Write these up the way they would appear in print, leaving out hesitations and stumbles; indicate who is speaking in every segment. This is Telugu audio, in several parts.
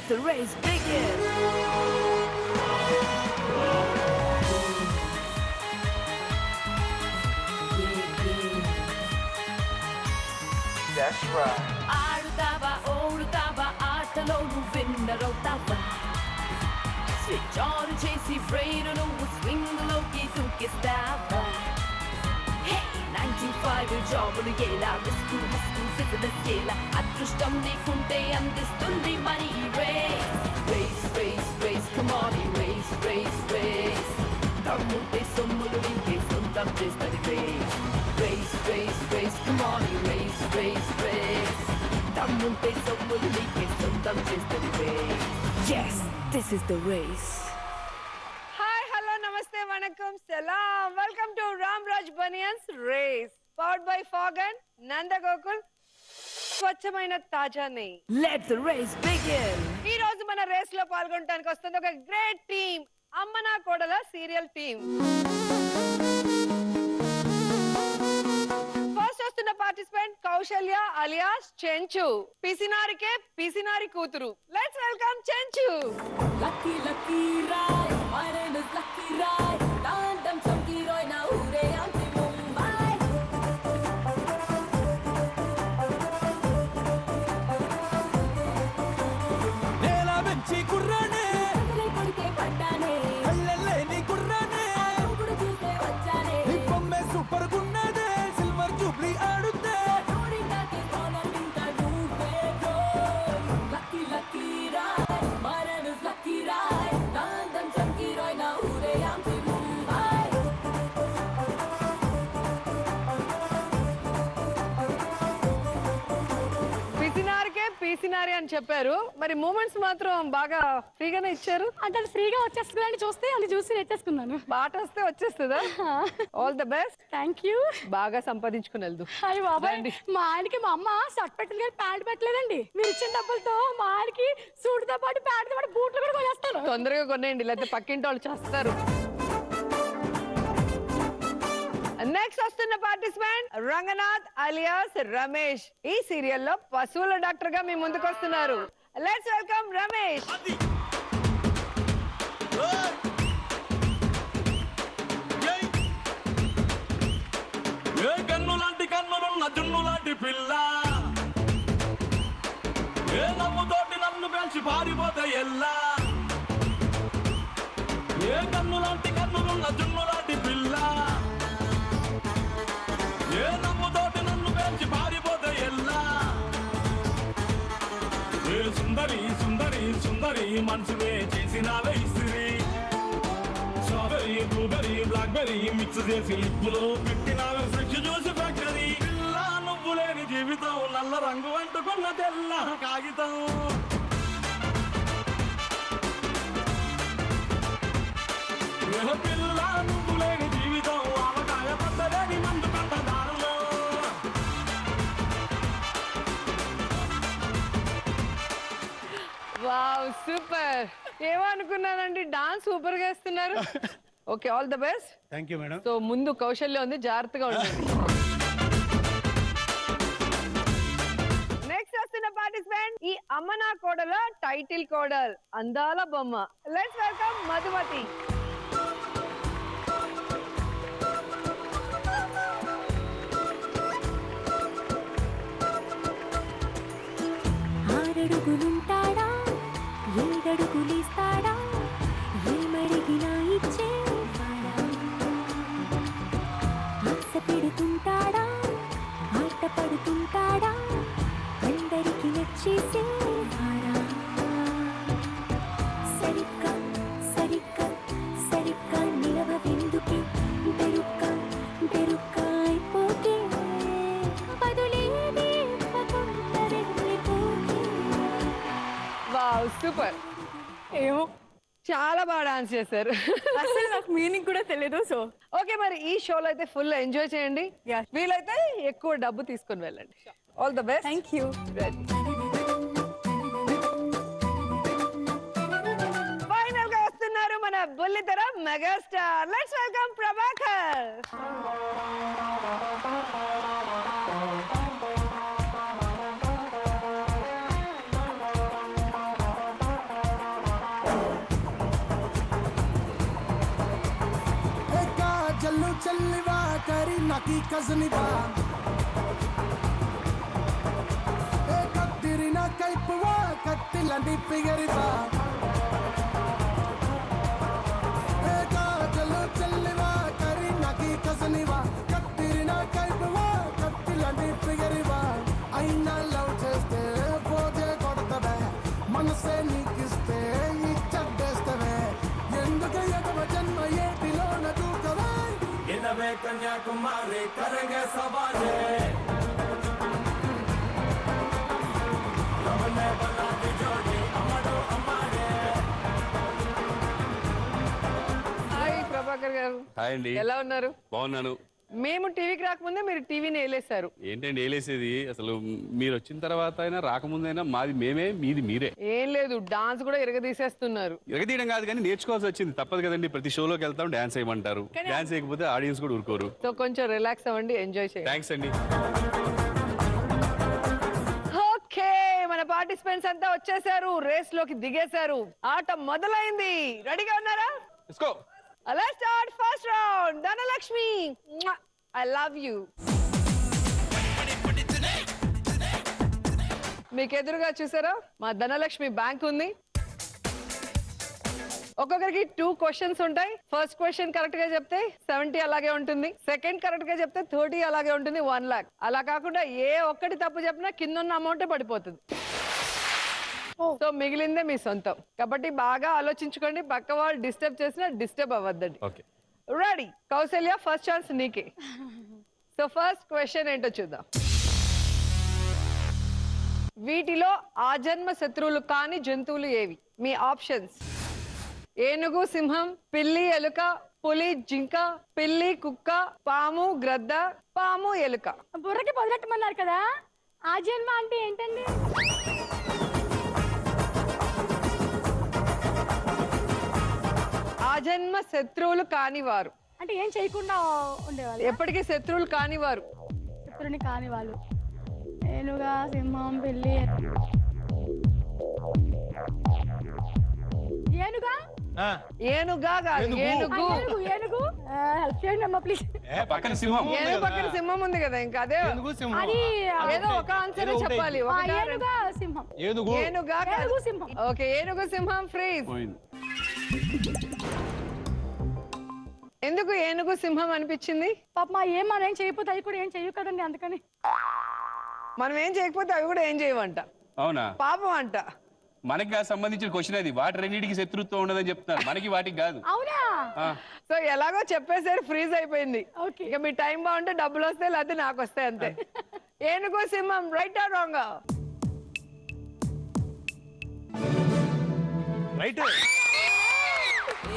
Speaker 1: the race begin.
Speaker 2: That's right.
Speaker 1: ఆడుతావా ఓడుతావా ఆటలో నువ్వు విన్నర్ అవుతావా స్విచ్ ఆన్ చేసి బ్రెయిన్ నువ్వు స్వింగ్ లోకి దూకిస్తావా హే 95 జాబులు ఎలా రిస్క్ సిజలస్ ఎలా అదృష్టం నీకుంటే అందిస్తుంది money race race race race come on race race race దమ్ముంటే సొమ్ములు నీకే సొంతం చేస్తుంది race race race race come on race race race దమ్ముంటే సొమ్ములు నీకే సొంతం చేస్తుంది race yes this is the race.
Speaker 3: Hi hello నమస్తే వణకం సలాం welcome to Ramraj banians race powered by ఫాగన్ నందగోకుల్ స్వచ్ఛమైన తాజా నెయ్యి.
Speaker 1: Let the race begin.
Speaker 3: ఈ రోజు మన రేస్ లో పాల్గొనడానికి వస్తుంది ఒక గ్రేట్ టీమ్ అమ్మ నా కోడల సీరియల్ టీమ్. ఫస్ట్ వస్తున్న పార్టిసిపెంట్ కౌశల్య అలియాస్ చెంచు పిసినారికే పిసినారి కూతురు. Let's welcome Chenchu.
Speaker 1: Lucky lucky ride, my name is Lucky Ride. Dandam chunky roy na ure anti Mumbai.
Speaker 4: నేల వెంచి కుర్రానే
Speaker 1: Kudle kodike pattane,
Speaker 4: కళ్ళెల్లేని కుర్రానే
Speaker 1: kudu chuse vachane.
Speaker 4: నీ బొమ్మే సూపర్ గున్నదే సిల్వర్ జూబ్లీ ఆడుద్దే
Speaker 1: Nodi taki kona pinta dupe bro. Lucky lucky ride, my name is Lucky Ride. Dandam chunky roy na ure anti Mumbai.
Speaker 3: పిసినారికే పిసినారి అని చెప్పారు. మరి మూమెంట్స్ మాత్రం బాగా ఫ్రీగానే ఇచ్చారు.
Speaker 5: అంటే అది ఫ్రీగా వచ్చేస్తుందని చూస్తే అది చూసి నెట్టేసుకున్నాను.
Speaker 3: పాట వస్తే వచ్చేస్తుందా? All the best.
Speaker 5: Thank you.
Speaker 3: బాగా సంపాదించుకుని వెళ్దు.
Speaker 5: అయ్య బాబాయ్,
Speaker 3: రండి.
Speaker 5: మా ఆయనకి మా అమ్మ షర్ట్ పెట్టింది కానీ ప్యాంట్ పెట్టలేదండి. మీరు ఇచ్చిన డబ్బులతో మా ఆయనకి సూట్తో పాటు ప్యాంట్తో పాటు బూట్లు కూడా కొనేస్తాను.
Speaker 3: తొందరగా కొనేయండి లేకపోతే పక్కింటి వాళ్ళు చేస్తారు. నెక్స్ట్ వస్తున్న పార్టిసిపెంట్ రంగనాథ్ అలియాస్ రమేష్. ఈ సీరియల్లో పశువుల డాక్టర్ గా మీ ముందుకు వస్తున్నారు. Let's welcome Ramesh.
Speaker 4: ఏ కన్ను లాంటి కన్నులున్న జున్ను లాంటి పిల్ల ఏ నమ్ముతోటి నన్ను పెంచి పారిపోతే ఎల్లా ఏ కన్ను లాంటి కన్నులున్న జున్ను లాంటి పిల్ల ఏ నమ్ముతోటి నన్ను పెంచి పారిపోతే ఎల్లా ఏ సుందరి సుందరి సుందరి మనసునే చేసినావే ఇస్త్రీ స్ట్రాబెరీ బ్లూబెరీ బ్లాక్బెరీ మిక్స్ చేసి లిప్పులో పెట్టినావే ఫ్రెష్ జ్యూస్ ఫ్యాక్టరీ పిల్ల నువ్వు లేని జీవితం నల్ల రంగు అంటుకున్న తెల్ల కాగితం ఏ పిల్ల నువ్వు లేని జీవితం ఆవకాయ పట్టలేని మందు కంట దారులో
Speaker 3: వావ్ సూపర్. ఏమనుకున్నానండి, డాన్స్ సూపర్ గా వేస్తున్నారు. Okay all the best.
Speaker 6: Thank you madam.
Speaker 3: So ముందు కౌశల్య ఉంది, జాగ్రత్తగా ఉండండి. నెక్స్ట్ వస్తున్న పార్టిసిపెంట్ ఈ అమ్మ నా కోడల టైటిల్ కోడల్ అందాల బొమ్మ. Let's welcome Madhumathi.
Speaker 7: ఆరడుగులుంటాడా ఏడడుగులిస్తాడా ఏమడిగినా ఇచ్చేవాడా ఆశ పెడుతుంటాడా ఆట పడుతుంటాడా అందరికి నచ్చేసేవాడా సరిగ్గా సరిగ్గా సరిగ్గా నిలవెందుకే బెరుక్క బెరుక్క అయిపోతే బదులేది ఇవ్వకుండా వెళ్ళిపోతే.
Speaker 3: Wow super.
Speaker 5: ఏమో
Speaker 3: చాలా బాగా డాన్స్ చేశారు.
Speaker 5: అసలు నాకు మీనింగ్ కూడా తెలియదు. సో
Speaker 3: ఓకే మరి ఈ షోలో అయితే ఫుల్ ఎంజాయ్ చేయండి.
Speaker 5: Yeah.
Speaker 3: వీలైతే ఎక్కువ డబ్బు తీసుకొని వెళ్ళండి. All the best.
Speaker 5: Thank you.
Speaker 3: Final గా వస్తున్నారు మన బుల్లితెర megastar. Let's welcome Prabhakar.
Speaker 6: Kareena की कजनी बा कत्तिरिना कैपवा कत्तिलंडी पिगरी बा काजलो चल्लिवा करीना की कजनी बा कत्तिरिना कैपवा कत्तिलंडी पिगरी बा అయినా లవ్ చేస్తే పోతే కొడతవే మనసే నీకిస్తే ఇచ్చడ్డేస్తవే ఎందుకు ఎగవ జన్మ ఏటిలోన దూకవే
Speaker 4: ఇదవే కన్యాకుమారి కరంగే సవాలే రమణే బలాది జోడి అమ్మడు అమ్మాడే.
Speaker 3: హాయ్ ప్రభాకర్ గారు,
Speaker 8: హాయ్ అండి,
Speaker 3: ఎలా ఉన్నారు?
Speaker 8: బాగున్నాను.
Speaker 3: మేము టీవీకి రాకముందే మీరు టీవీని వేలేశారు.
Speaker 8: ఏంటండి వేలేసేది? అసలు మీరు వచ్చిన తర్వాత అయినా రాకముందైనా మాది మేమే, మీది మీరే.
Speaker 3: ఏం లేదు, డాన్స్ కూడా ఇరగదీసేస్తున్నారు.
Speaker 8: ఎరగదీయడం కాదు కానీ నేర్చుకోవాల్సి వచ్చింది, తప్పదు కదండి. ప్రతి షోలోకి వెళ్తాం, డాన్స్ చేయమంటారు. డాన్స్ చేయకపోతే ఆడియన్స్ కూడా ఊరుకోరు.
Speaker 3: సో కొంచెం రిలాక్స్ అవ్వండి, ఎంజాయ్ చేయండి.
Speaker 8: థ్యాంక్స్ అండి.
Speaker 3: ఓకే, మన పార్టిసిపెంట్స్ అంతా వచ్చేసారు, రేస్ లోకి దిగేశారు, ఆట మొదలైంది. రెడీగా ఉన్నారా?
Speaker 8: Let's go.
Speaker 3: Let's start first round. Dhanalakshmi, I love you. మీకు ఎదురుగా చూసారా మా ధనలక్ష్మి బ్యాంక్ ఉంది. ఒక్కొక్కరికి 2 క్వశ్చన్స్ ఉంటాయి. ఫస్ట్ క్వశ్చన్ కరెక్ట్ గా చెప్తే 70 అలాగే ఉంటుంది, సెకండ్ కరెక్ట్ గా చెప్తే 30 అలాగే ఉంటుంది, 1 lakh. అలా కాకుండా ఏ ఒక్కటి తప్పు చెప్పినా కింద ఉన్న అమౌంట్ పడిపోతుంది. సో మిగిలిందే మీ సొంతం కాబట్టి బాగా ఆలోచించుకోండి. పక్క వాళ్ళు డిస్టర్బ్ చేసినా డిస్టర్బ్ అవ్వద్దండి.
Speaker 8: Okay,
Speaker 3: ready? Kausalya, first chance నీకే. సో ఫస్ట్ క్వశ్చన్ ఏంటో చూద్దాం. వీటిలో ఆజన్మ శత్రువులు కాని జంతువులు ఏవి? మీ ఆప్షన్స్: ఏనుగు, సింహం, పిల్లి, ఎలుక, పులి, జింక, పిల్లి, కుక్క, పాము, గ్రద్ద, పాము, ఎలుక.
Speaker 5: బుర్రకి పొదలెట్టమన్నారు కదా, ఆ జన్మ అంటే ఏంటండి?
Speaker 3: ఆజన్మ శత్రువులు కానివారు
Speaker 5: అంటే ఏం చేయకుండా ఉండేవాళ్ళు,
Speaker 3: ఎప్పటికీ శత్రువులు కానివారు.
Speaker 5: శత్రుని కాని వాళ్ళు. ఏనుగా, సింహం, పిల్లి. ఏనుగా?
Speaker 3: ఏనుగా కాదు, ఏనుగు.
Speaker 5: ఏనుగు హెల్ప్ చేయండి అమ్మా ప్లీజ్.
Speaker 8: పక్కన సింహం.
Speaker 3: ఏనుగు పక్కన సింహం ఉంది కదా, ఇంకా అదే
Speaker 5: అది
Speaker 3: ఏదో ఒక ఆన్సర్ చెప్పాలి.
Speaker 5: ఏనుగా, సింహం.
Speaker 3: ఏనుగా కాదు.
Speaker 5: ఏనుగు, సింహం.
Speaker 3: ఓకే, ఏనుగు, సింహం, ఫ్రీజ్.
Speaker 8: పోయింది.
Speaker 3: ఎందుకు ఏనుగు, సింహం అనిపించింది?
Speaker 5: పాప మనం ఏం చేయకపోతే అవి కూడా ఏం చెయ్యవు కదండి, అందుకని.
Speaker 3: మనం ఏం చేయకపోతే అవి కూడా ఏం చేయవంట.
Speaker 8: అవునా?
Speaker 3: పాపం అంట.
Speaker 8: మనకి సంబంధించిన క్వశ్చన్ అది. వాటి రెండింటికి శత్రుత్వం ఉండదని చెప్తున్నారు, మనకి వాటికి కాదు.
Speaker 5: అవునా?
Speaker 3: సో ఎలాగో చెప్పేసరి ఫ్రీజ్ అయిపోయింది.
Speaker 5: ఓకే,
Speaker 3: ఇక మీ టైం బాగుంటే డబ్బులు వస్తాయి, లేకపోతే నాకు వస్తాయి, అంతే. ఏనుగు, సింహం, రైట్ ఆర్ రాంగ్?
Speaker 8: రైట్.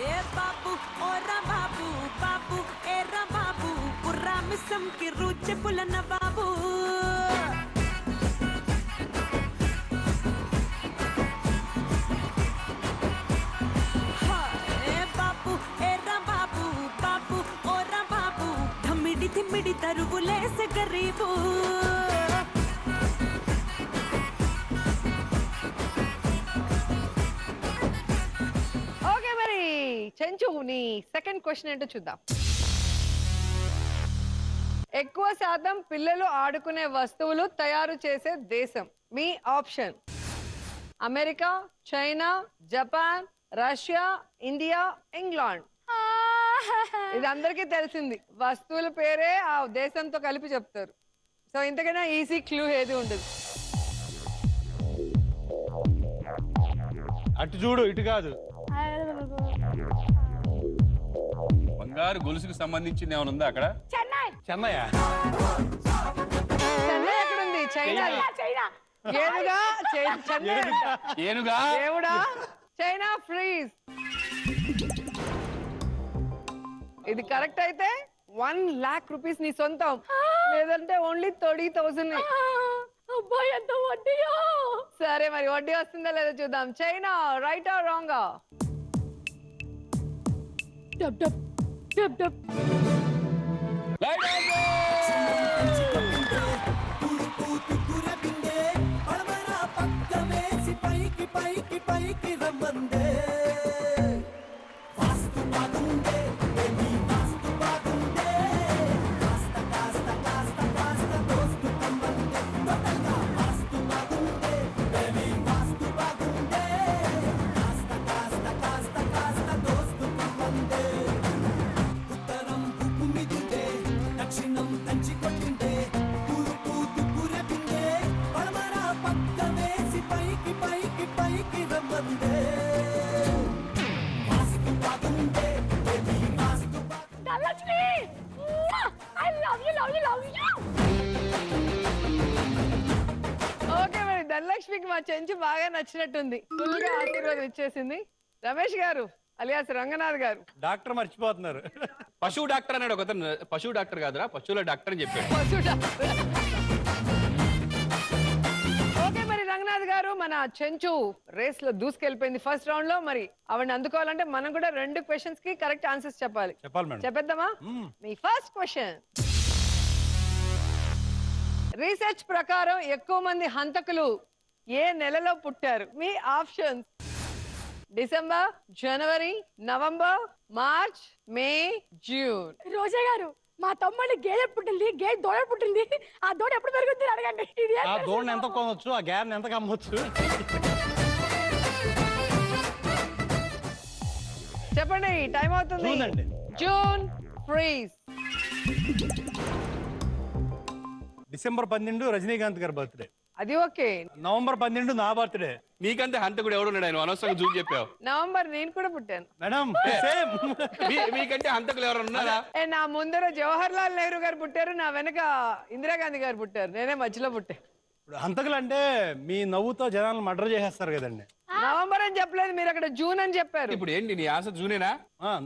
Speaker 1: ఏ బాబు ఓరా బాబు, బాబు ఏరా బాబు, పుర్రా మిస్సం కి రుచి పులన బాబు. ఏ బాబు ఏరా బాబు, బాబు ఓరా బాబు, ధమ్మిడి ధిమ్మిడి తరువులేసే గరీబు.
Speaker 3: ఓకే, మరి చెంచు నీ సెకండ్ క్వశ్చన్ ఏంటో చూద్దాం. ఎక్కువ శాతం పిల్లలు ఆడుకునే వస్తువులు తయారు చేసే దేశం. మీ option: America, China, Japan, Russia, India, England. ఇది అందరికీ తెలిసింది. వస్తువుల పేరే ఆ దేశంతో కలిపి చెప్తారు. సో ఇంతకైనా ఈజీ క్లూ ఏది ఉండదు.
Speaker 2: అటు చూడు, ఇటు కాదు.
Speaker 8: బంగారు గొలుసుకు సంబంధించింది ఏమైనా ఉందా అక్కడ?
Speaker 5: చెన్నై.
Speaker 2: చెన్నయ్య.
Speaker 3: చెన్నై ఎక్కడుంది? చైనా.
Speaker 5: చైనా.
Speaker 3: ఏనుగా? చెన్నై.
Speaker 8: ఏనుగా?
Speaker 3: దేవుడా, చైనా. ఫ్రీజ్. ఇది కరెక్ట్ అయితే 1 lakh rupees నీ సొంతం, లేదంటే ఓన్లీ 30,000.
Speaker 5: అబ్బాయి ఎంత వడ్డీయో.
Speaker 3: సరే, మరి వడ్డీ వస్తుందా లేదో చూద్దాం. China, right or wrong?
Speaker 5: డబ్ డబ్ డబ్ డబ్.
Speaker 8: Right answer.
Speaker 3: ధనలక్ష్మికి మా చెంచు బాగా నచ్చినట్టుంది. ఫుల్ గా ఆశీర్వాదం ఇచ్చేసింది. రమేష్ గారు అలియాస్ రంగనాథ్ గారు.
Speaker 9: డాక్టర్ మర్చిపోతున్నారు.
Speaker 8: పశువు డాక్టర్ అన్నాడు ఒక అతను. పశువు డాక్టర్ కాదురా, పశువుల డాక్టర్ అని చెప్పాడు.
Speaker 3: ఓకే మరి రంగనాథ్ గారు, మన చెంచు రేస్ లో దూసుకెళ్ళిపోయింది ఫస్ట్ రౌండ్ లో. మరి ఆవిడని అందుకోవాలంటే మనం కూడా 2 క్వశ్చన్స్ కి కరెక్ట్ ఆన్సర్స్ చెప్పాలి.
Speaker 9: మేడం.
Speaker 3: చెప్పేద్దామా? మీ ఫస్ట్ క్వశ్చన్. రీసెర్చ్ ప్రకారం ఎక్కువ మంది హంతకులు ఏ నెలలో పుట్టారు? మీ ఆప్షన్స్: డిసెంబర్, జనవరి, నవంబర్, మార్చ్, మే, జూన్.
Speaker 5: రోజా గారు, మా తమ్ముడి గేదె పుట్టింది, దూడ పుట్టింది. ఆ దూడ ఎప్పుడు పెరుగుతుంది అడగండి. ఇది
Speaker 9: ఆ దూడని ఎంత కొనవచ్చు, ఆ గ్యారెన్ ఎంత కమ్మవచ్చు?
Speaker 3: చెప్పండి, టైం అవుతుంది.
Speaker 9: జూన్ అండి.
Speaker 3: జూన్. ఫ్రీజ్.
Speaker 9: డిసెంబర్ 12 రజనీకాంత్ గారి బర్త్డే.
Speaker 3: అది ఓకే.
Speaker 9: నవంబర్ 12 నా బర్త్డే.
Speaker 8: నీకంటే హంతకుడు ఎవడున్నాడు? ఆయన అనవసరంగా జూన్ చెప్పావు.
Speaker 3: నవంబర్ నేను కూడా పుట్టాను.
Speaker 9: Madam same.
Speaker 8: మీకంటే హంతకులు ఎవరు ఉన్నారా?
Speaker 3: నా ముందర జవహర్ లాల్ నెహ్రూ గారు పుట్టారు, నా వెనక ఇందిరాగాంధీ గారు పుట్టారు, నేనే మధ్యలో పుట్టా.
Speaker 9: ఇప్పుడు హంతకులు అంటే మీ నవ్వుతో జనాలను మర్డర్ చేసేస్తారు కదండి.
Speaker 3: నవంబర్ అని చెప్పలేదు మీరు, అక్కడ జూన్ అని చెప్పారు.
Speaker 8: ఇప్పుడు ఏంటి నీ ఆశ జూనేనా?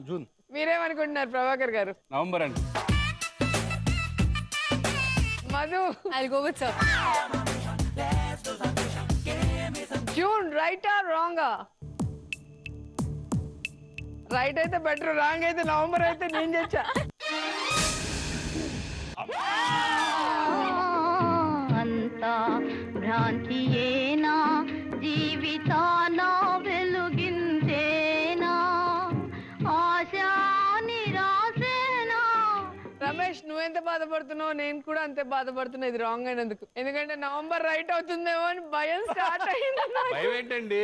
Speaker 9: జూన్.
Speaker 3: మీరేమనుకుంటున్నారు ప్రభాకర్ గారు?
Speaker 8: నవంబర్ అండి.
Speaker 3: మధు, జూన్. రైటా రాంగా? రైట్ అయితే బెటర్, రాంగ్ అయితే నవంబర్ అయితే నేను చేచ్చా.
Speaker 7: అంతా భ్రాంతియేనా, జీవితాన వెలుగిందేనా, ఆశా నిరాశేనా.
Speaker 3: రమేష్, నువ్వెంత బాధపడుతున్నావు, నేను కూడా అంతే బాధపడుతున్నా ఇది రాంగ్ అయినందుకు. ఎందుకంటే నవంబర్ రైట్ అవుతుందేమో అని భయం స్టార్ట్ అయింది.
Speaker 8: భయం ఏంటండి?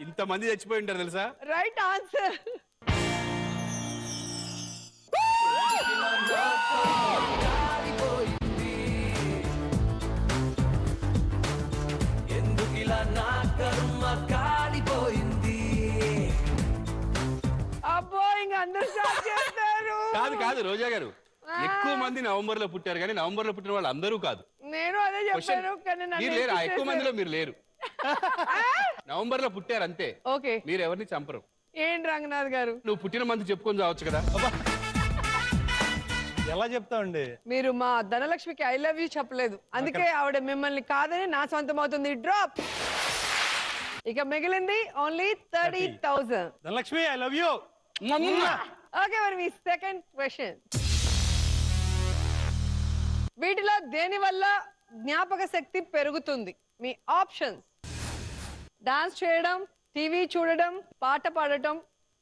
Speaker 8: ఇంతమంది చచ్చిపోయి ఉంటారు తెలుసా?
Speaker 3: Right answer. అబ్బో, ఇంక అందరూ స్టార్ట్ చేస్తారు.
Speaker 8: కాదు కాదు రోజా గారు, ఎక్కువ మంది నవంబర్ లో పుట్టారు, కానీ నవంబర్ లో పుట్టిన వాళ్ళు అందరూ కాదు.
Speaker 3: నేను అదే చెప్పాను, కానీ నన్ను
Speaker 8: మీరు లేరు, ఆ ఎక్కువ
Speaker 3: చేశారు.
Speaker 8: మందిలో మీరు లేరు. నవంబర్ లో పుట్టారు అంతే.
Speaker 3: ఓకే,
Speaker 8: మీరు ఎవరిని చంపరు.
Speaker 3: ఏంటి రంగనాథ్ గారు,
Speaker 8: నువ్వు పుట్టిన మంది చెప్పుకొని చావచ్చు కదా.
Speaker 9: ఎలా చెప్తామండి?
Speaker 3: మీరు మా ధనలక్ష్మికి ఐ లవ్ యూ చెప్పలేదు, అందుకే ఆవిడ మిమ్మల్ని కాదని నా సొంతం అవుతుంది. డ్రాప్. ఇక మిగిలింది only 30,000.
Speaker 9: Dhanalakshmi I love you.
Speaker 3: Okay, మరి మీ సెకండ్ క్వశ్చన్. వీటిలో దేని వల్ల జ్ఞాపక శక్తి పెరుగుతుంది? మీ ఆప్షన్స్: డాన్స్ చేయడం, టీవీ చూడడం, పాట పాడటం,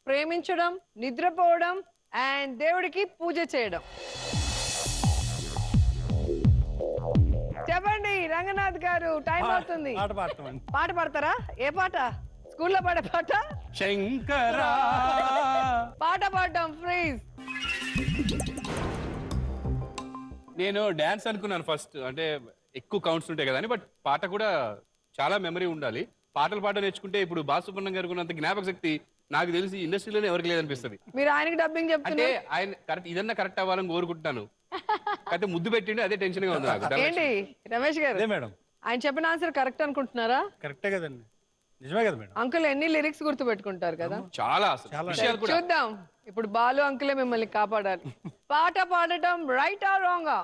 Speaker 3: ప్రేమించడం, నిద్రపోవడం, అండ్ దేవుడికి పూజ చేయడం. చెప్పండి రంగనాథ్ గారు, టైం అవుతుంది.
Speaker 9: పాట పాడతామండి.
Speaker 3: పాట పాడతారా? ఏ పాట? స్కూల్లో పాడే పాట?
Speaker 8: శంకరా.
Speaker 3: పాట పాడటం ఫ్రీజ్.
Speaker 8: నేను డాన్స్ అనుకున్నాను ఫస్ట్, అంటే ఎక్కువ కౌంట్స్ ఉంటాయి కదా అని. బట్ పాట కూడా చాలా మెమరీ ఉండాలి. పాటలు పాట నేర్చుకుంటే ఇప్పుడు బాలసుబ్రహ్మణ్యం గారికి ఉన్నంత జ్ఞాపక శక్తి నాకు తెలిసి ఇండస్ట్రీలోనే ఎవరికి లేదనిపిస్తుంది.
Speaker 3: మీరు ఆయనకి డబ్బింగ్
Speaker 8: అంటే
Speaker 3: చెప్తున్నారు.
Speaker 8: ఆయన కరెక్ట్, ఇదన్నా కరెక్ట్ అవ్వాలని కోరుకుంటున్నాను. అయితే ముద్దు పెట్టిండు, అదే టెన్షన్ గా ఉంది నాకు.
Speaker 3: ఏంటి రమేష్ గారు,
Speaker 9: అదే మేడం,
Speaker 3: ఆయన చెప్పిన ఆన్సర్ కరెక్ట్ అనుకుంటున్నారా?
Speaker 9: కరెక్టే కదండి, నిజమే కదా మేడం.
Speaker 3: అంకుల్ ఎన్ని లిరిక్స్ గుర్తు పెట్టుకుంటారు కదా.
Speaker 8: చాలా అసలు విషయాలు కూడా.
Speaker 3: చూద్దాం, ఇప్పుడు బాలు అంకులే మిమ్మల్ని కాపాడాలి. పాట పాడటం రైటా రాంగా?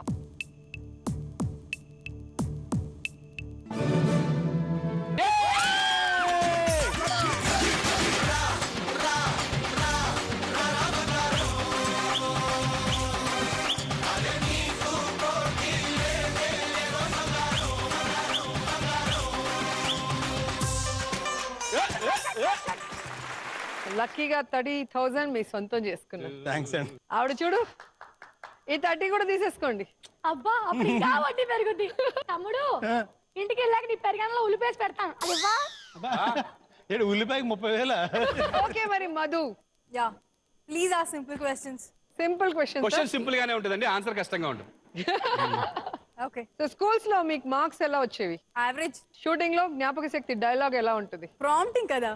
Speaker 3: లక్కీగా 30,000 మీ సొంతం చేసుకున్నారు.
Speaker 9: థ్యాంక్స్ అండి.
Speaker 3: ఆవిడ చూడు, ఈ 30 కూడా తీసేసుకోండి.
Speaker 5: అబ్బా, అప్పుడు ఇంకా వడ్డీ పెరుగుద్ది. తమ్ముడు, ఇంటికి వెళ్ళాక నీ పెరగడంలో ఉల్లిపేసి పెడతాను, అది ఇవ్వా?
Speaker 9: ఏడు ఉల్లిపాయకి 30,000.
Speaker 3: ఓకే, మరి మధు,
Speaker 10: యా ప్లీజ్ ఆ simple questions.
Speaker 3: Simple
Speaker 8: question
Speaker 3: question.
Speaker 8: Simple గానే ఉంటుందండి, ఆన్సర్ కష్టంగా ఉంటుంది.
Speaker 10: ఓకే,
Speaker 3: సో స్కూల్స్ లో మీకు మార్క్స్ ఎలా వచ్చేవి?
Speaker 10: యావరేజ్.
Speaker 3: షూటింగ్ లో జ్ఞాపక శక్తి డైలాగ్ ఎలా ఉంటుంది?
Speaker 10: ప్రాంప్టింగ్ కదా.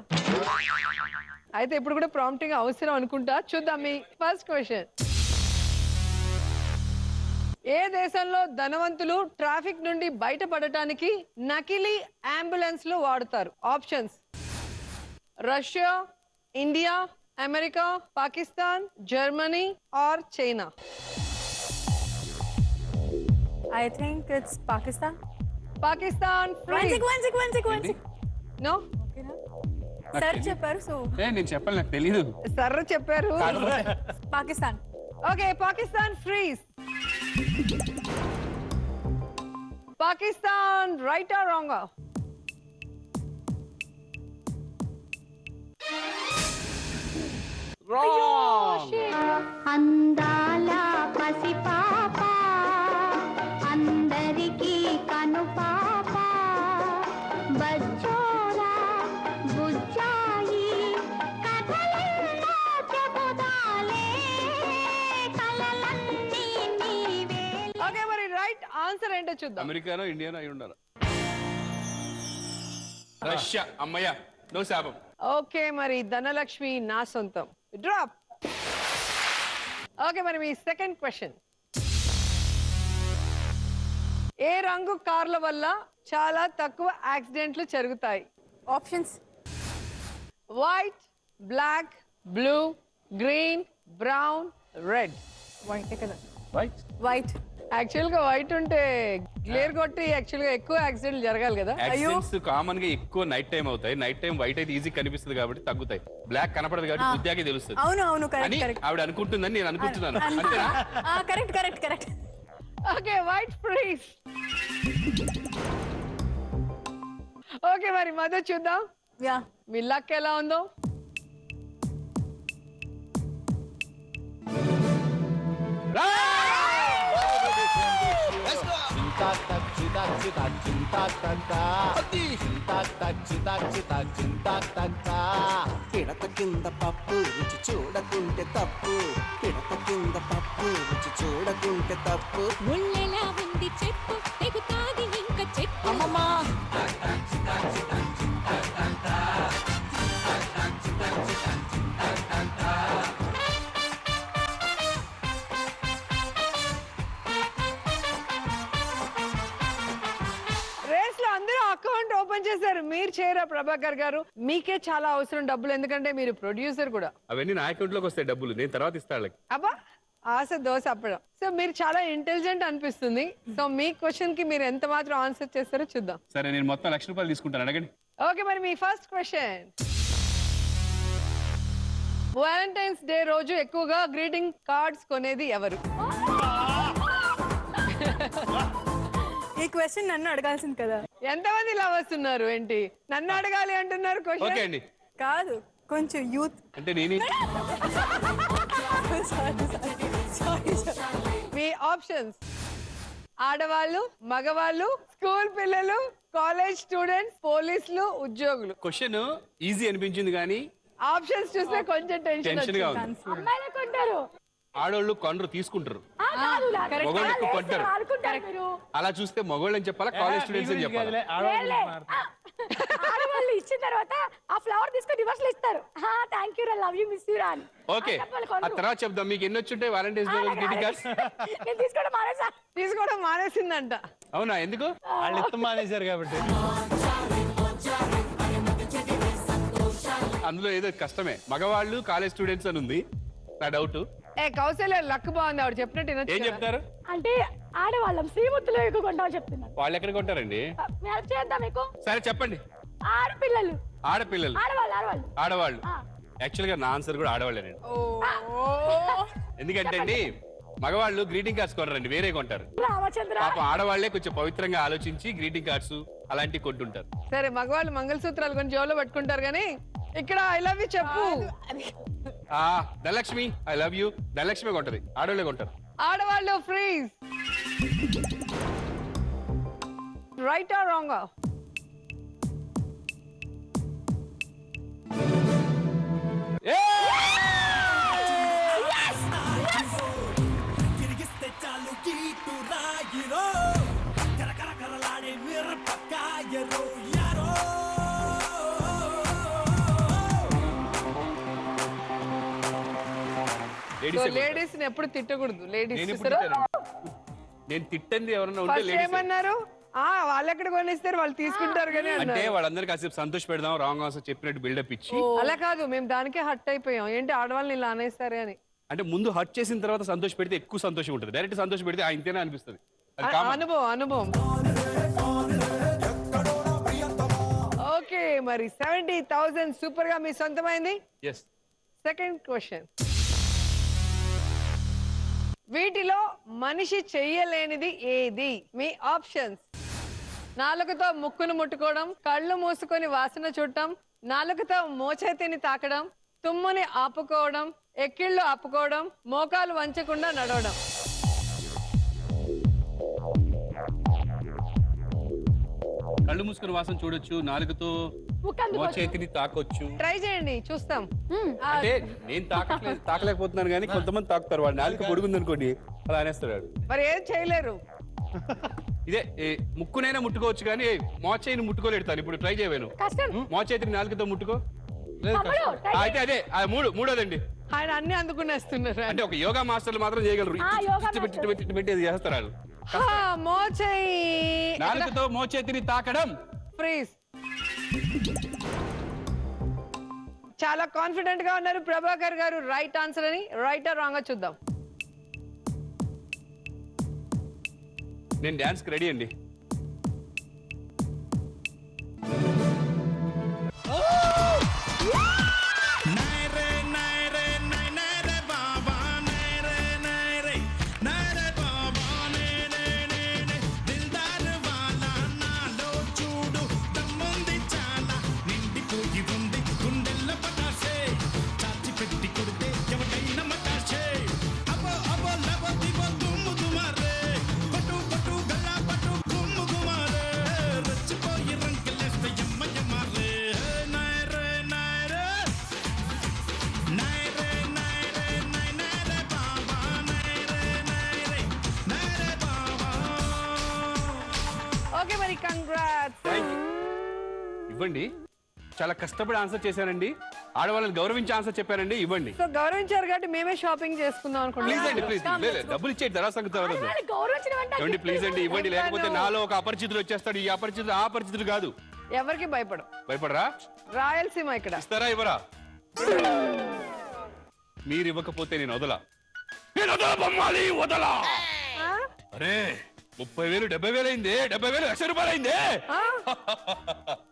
Speaker 3: అయితే ఇప్పుడు కూడా ప్రాంప్టింగ్ అవసరం అనుకుంటా. చూద్దాం మీ ఫస్ట్ క్వశ్చన్. ఏ దేశంలో ధనవంతులు ట్రాఫిక్ నుండి బయటపడటానికి నకిలీ అంబులెన్స్లు వాడతారు? Options: Russia, India, America, Pakistan, Germany or China.
Speaker 10: I think it's Pakistan.
Speaker 3: Pakistan
Speaker 10: One sec.
Speaker 3: No
Speaker 10: Okay, na? Sir చెప్పారు, so
Speaker 8: నేను చెప్పాలి, నాకు తెలీదు.
Speaker 3: సర్ చెప్పారు.
Speaker 10: Pakistan.
Speaker 3: Okay, Pakistan freeze. Pakistan right or wrong?
Speaker 7: అందాల పసిపాప అందరికీ కనుపాప బచ్చోరా బుజ్జాయి కథలెన్నో చెబుతాలే కలలన్నీ నీవే.
Speaker 3: ఓకే, మరి రైట్ ఆన్సర్ ఏంటో చూద్దాం.
Speaker 8: అమెరికానో ఇండియానో అయి ఉండాలి. రష్యా. అమ్మయ్య, నో శాపం.
Speaker 3: ఓకే, మరి ధనలక్ష్మి నా సొంతం. డ్రాప్. ఓకే, మరి మీ సెకండ్ క్వశ్చన్. ఏ రంగు కార్ల వల్ల చాలా తక్కువ యాక్సిడెంట్లు జరుగుతాయి?
Speaker 10: Options.
Speaker 3: White, black, blue, green, brown, red.
Speaker 10: White కదా.
Speaker 9: రైట్.
Speaker 10: White.
Speaker 3: యాక్చువల్ గా వైట్ ఉంటే గ్లేర్ కొట్టి యాక్చువల్ గా ఎక్కువ యాక్సిడెంట్లు జరగాలి కదా.
Speaker 8: యాక్సిడెంట్స్ కామన్ గా ఎక్కువ నైట్ టైం అవుతాయి. నైట్ టైం వైట్ అయితే ఈజీ కనిపిస్తుంది కాబట్టి తగ్గుతాయి. బ్లాక్ కనపడదు కాబట్టి బుద్ధికి తెలుస్తుంది
Speaker 10: అవును
Speaker 8: అని
Speaker 10: కరెక్ట్.
Speaker 8: ఆవిడ అనుకుంటుందని నేను అనుకుంటున్నాను. అంతేనా?
Speaker 10: Correct.
Speaker 3: Okay, white freeze. Okay, మరి మధ్య చూద్దాం
Speaker 10: యా.
Speaker 3: మీ లక్ ఎలా ఉందో.
Speaker 6: పిడత కింద పప్పు రుచి చూడకుంటే తప్పు, పిడత కింద పప్పు రుచి చూడకుంటే తప్పు.
Speaker 1: ముళ్ళెలా ఉంది చెప్పు, తెగుతాది ఇంక చెప్పు.
Speaker 6: అమ్మమ్మా
Speaker 3: రేస్ లో అందరూ అకౌంట్ ఓపెన్ చేశారు, మీరు చేయరా ప్రభాకర్ గారు? మీకే చాలా అవసరం డబ్బులు, ఎందుకంటే మీరు ప్రొడ్యూసర్ కూడా.
Speaker 8: అవన్నీ నా అకౌంట్ లోకి వస్తాయి డబ్బులు, నేను తర్వాత ఇస్తాను.
Speaker 3: అబ్బా, ఆశ దోశ అప్పడం. సో మీరు చాలా ఇంటెలిజెంట్ అనిపిస్తుంది. సో మీ క్వశ్చన్ కి మీరు ఎంత మాత్రం ఆన్సర్ చేస్తారో చూద్దాం.
Speaker 8: సరే, నేను మొత్తం ₹1,00,000 తీసుకుంటాను, అడగండి.
Speaker 3: ఓకే, మరి మీ ఫస్ట్ క్వశ్చన్. వాలంటైన్స్ డే రోజు ఎక్కువగా గ్రీటింగ్ కార్డ్స్ కొనేది ఎవరు?
Speaker 10: ఈ క్వశ్చన్ నన్ను అడగాల్సింది కదా.
Speaker 3: ఎంతమంది లవర్స్ ఉన్నారు ఏంటి? నన్ను అడగాలి అంటున్నారు
Speaker 8: ఓకే
Speaker 3: క్వశ్చన్.
Speaker 8: అండి.
Speaker 10: కాదు, కొంచెం యూత్.
Speaker 8: అంటే నేనే
Speaker 3: మీ ఆప్షన్స్: ఆడవాళ్ళు, మగవాళ్ళు, స్కూల్ పిల్లలు, కాలేజ్ స్టూడెంట్స్, పోలీసులు, ఉద్యోగులు.
Speaker 8: క్వశ్చన్ ఈజీ అనిపించింది కానీ
Speaker 3: ఆప్షన్స్ చూస్తే కొంచెం
Speaker 8: టెన్షన్ గా ఉంది.
Speaker 5: అమ్మాయిలకు కొంటారు.
Speaker 8: ఆడోళ్ళు కొనరు, తీసుకుంటారు.
Speaker 5: కాదు,
Speaker 8: మగవాళ్ళు ఎక్కువ కొంటారు.
Speaker 5: ఆడుకుంటారు మీరు.
Speaker 8: అలా చూస్తే మగవాళ్ళు అని చెప్పాలా, కాలేజ్ స్టూడెంట్స్ అని చెప్పాలి?
Speaker 5: ఆడవాళ్ళు ఇచ్చిన తర్వాత ఆ ఫ్లవర్ తీసుకొని రివర్స్ లో ఇస్తారు. Thank you, love you, miss you రా అని.
Speaker 8: ఓకే, ఆ తర్వాత చెప్దాం. మీకు ఎన్ని వచ్చుంటాయి వాలంటీర్స్ డే రోజు గ్రీటింగ్ కార్డ్స్?
Speaker 5: నేను తీసుకోవడం మానేసా.
Speaker 3: తీసుకోవడం మానేసిందంట.
Speaker 8: అవునా, ఎందుకు?
Speaker 9: వాళ్ళు ఎత్తు మానేశారు కాబట్టి.
Speaker 8: అందులో ఏదో కష్టమే. మగవాళ్ళు, కాలేజ్ స్టూడెంట్స్ అని ఉంది, నా డౌట్.
Speaker 3: ఏ కౌశల్య లక్ బాగుంది, ఆవిడ చెప్పినట్టు
Speaker 8: ఏం
Speaker 3: వినొచ్చు కదా.
Speaker 8: చెప్తారు?
Speaker 5: అంటే ఆడవాళ్ళం శ్రీముత్తులు ఎక్కువ కొంటామని చెప్తున్నాను.
Speaker 8: వాళ్ళు ఎక్కడ కొంటారండి?
Speaker 5: హెల్ప్ చేద్దాం మీకు.
Speaker 8: సరే చెప్పండి.
Speaker 5: ఆడపిల్లలు.
Speaker 8: ఆడపిల్లలు,
Speaker 5: ఆడవాళ్ళు.
Speaker 8: ఆడవాళ్ళు. యాక్చువల్ గా నా ఆన్సర్ కూడా ఆడవాళ్ళేనండి. ఎందుకంటే అండి, మగవాళ్ళు గ్రీటింగ్ కార్డ్స్ కొనరండి, వేరే కొంటారు.
Speaker 5: రామచంద్ర.
Speaker 8: పాపం ఆడవాళ్లే కొంచెం పవిత్రంగా ఆలోచించి గ్రీటింగ్ కార్డ్స్ అలాంటివి కొంటుంటారు.
Speaker 3: సరే, మగవాళ్ళు మంగళసూత్రాలు కొన్ని జోలో పట్టుకుంటారు కానీ ఇక్కడ ఐ లవ్ యూ చెప్పు.
Speaker 8: Dhanalakshmi I love you, Dhanalakshmi కొంటది, ఆడవాళ్ళే కొంటారు.
Speaker 3: ఆడవాళ్ళు ఫ్రీజ్. Right or wrong?
Speaker 4: తిరిగిస్తే చాలు గీటు రాయిరో, కరకరలాడే మిరపకాయరో యారో.
Speaker 3: లేడీస్ ని ఎప్పుడు తిట్టకూడదు. లేడీస్
Speaker 8: నేను
Speaker 3: చూసారా?
Speaker 8: నేను తిట్టంది ఎవరన్నా ఉంటే
Speaker 3: ఫస్ట్
Speaker 8: ladies ఏ.
Speaker 3: ఏమన్నారు వాళ్ళు ఎక్కడ కొనిస్తారు వాళ్ళు తీసుకుంటారు కానీ
Speaker 8: అంటే
Speaker 3: అన్నారు.
Speaker 8: వాళ్ళందరికీ కాసేపు సంతోష పెడదాం రాంగ్ ఆన్సర్ చెప్పినట్టు బిల్డప్ ఇచ్చి
Speaker 3: అలా కాదు మేము దానికే హట్ అయిపోయాం ఏంటి ఆడవాళ్ళని ఇలా అనేస్తారే అని.
Speaker 8: అంటే ముందు హట్ చేసిన తర్వాత సంతోష పెడితే ఎక్కువ సంతోషం ఉంటుంది. డైరెక్ట్ సంతోష పెడితే ఇంతేనే అనిపిస్తుంది. అది common.
Speaker 3: అనుభవం. ఓకే మరి 70,000 సూపర్ గా మీ సొంతమైంది.
Speaker 8: Yes.
Speaker 3: సెకండ్ క్వశ్చన్, వీటిలో మనిషి చెయ్యలేనిది ఏది? మీ ఆప్షన్స్: నాలుకతో ముక్కును ముట్టుకోవడం, కళ్ళు మూసుకొని వాసన చూడటం, నాలుకతో మోచేతిని తాకడం, తుమ్ముని ఆపుకోవడం, ఎక్కిళ్ళు ఆపుకోవడం, మోకాలు వంచకుండా నడవడం.
Speaker 8: కళ్ళు మూసుకుని వాసన చూడొచ్చు, నాలుగుతో చేతిని తాకొచ్చు.
Speaker 3: ట్రై చేయండి చూస్తాం.
Speaker 8: అంటే నేను తాకలేకపోతున్నాను కానీ కొంతమంది తాకుతారు. వాడు నాలుగు పొడుగుంది అనుకోండి అలా అనేస్తాడు.
Speaker 3: మరి ఏం చేయలేరు.
Speaker 8: ఇదే ముక్కునైనా ముట్టుకోవచ్చు కానీ మోచేయిని ముట్టుకోలేడు. ఇప్పుడు ట్రై చేయలేను. మోచేతిని నాలుగుతో ముట్టుకో. అయితే అదే మూడోదండి.
Speaker 3: ఆయన అన్ని అందుకునేస్తున్నారు.
Speaker 8: అంటే ఒక యోగా మాస్టర్లు మాత్రం చేయగలరు. పెట్టి అది చేస్తారు వాళ్ళు.
Speaker 3: మోచేయి
Speaker 8: నాలుగుతో మోచేతిని తాకడం.
Speaker 3: ఫ్రీజ్. చాలా కాన్ఫిడెంట్ గా ఉన్నారు ప్రభాకర్ గారు. రైట్ ఆన్సర్ అని. రైట్ ఆ రాంగ్ చూద్దాం.
Speaker 8: నేను డాన్స్ కి రెడీ అండి.
Speaker 3: ఓకే మరి కంగ్రాట్స్.
Speaker 8: ఇవ్వండి. చాలా కష్టపడి ఆన్సర్ చేశానండి. ఆడవాళ్ళని గౌరవించి ఆన్సర్ చెప్పారండి. ఇవ్వండి.
Speaker 3: సో గౌరవించారు కాబట్టి మేమే షాపింగ్ చేసుకుందాం
Speaker 8: ప్లీజ్ అండి,
Speaker 3: అనుకుంటున్నాం.
Speaker 8: ప్లీజ్. డబ్బులు ఇచ్చేది తర్వాత సంగతి అవ్వదు. ఇవ్వండి ప్లీజ్ అండి, ఇవ్వండి. లేకపోతే నాలో ఒక అపరిచితుడు వచ్చేస్తాడు. ఈ అపరిచితుడు ఆ అపరిచితుడు కాదు.
Speaker 3: ఎవరికి
Speaker 8: భయపడరా?
Speaker 3: రాయలసీమ ఇక్కడ.
Speaker 8: ఇస్తారా ఇవ్వరా? మీరు ఇవ్వకపోతే నేను వదలా. బొమ్మాలి వదలా. అరే 30,000 70,000 అయింది. 70,000 లక్ష రూపాయలు అయింది.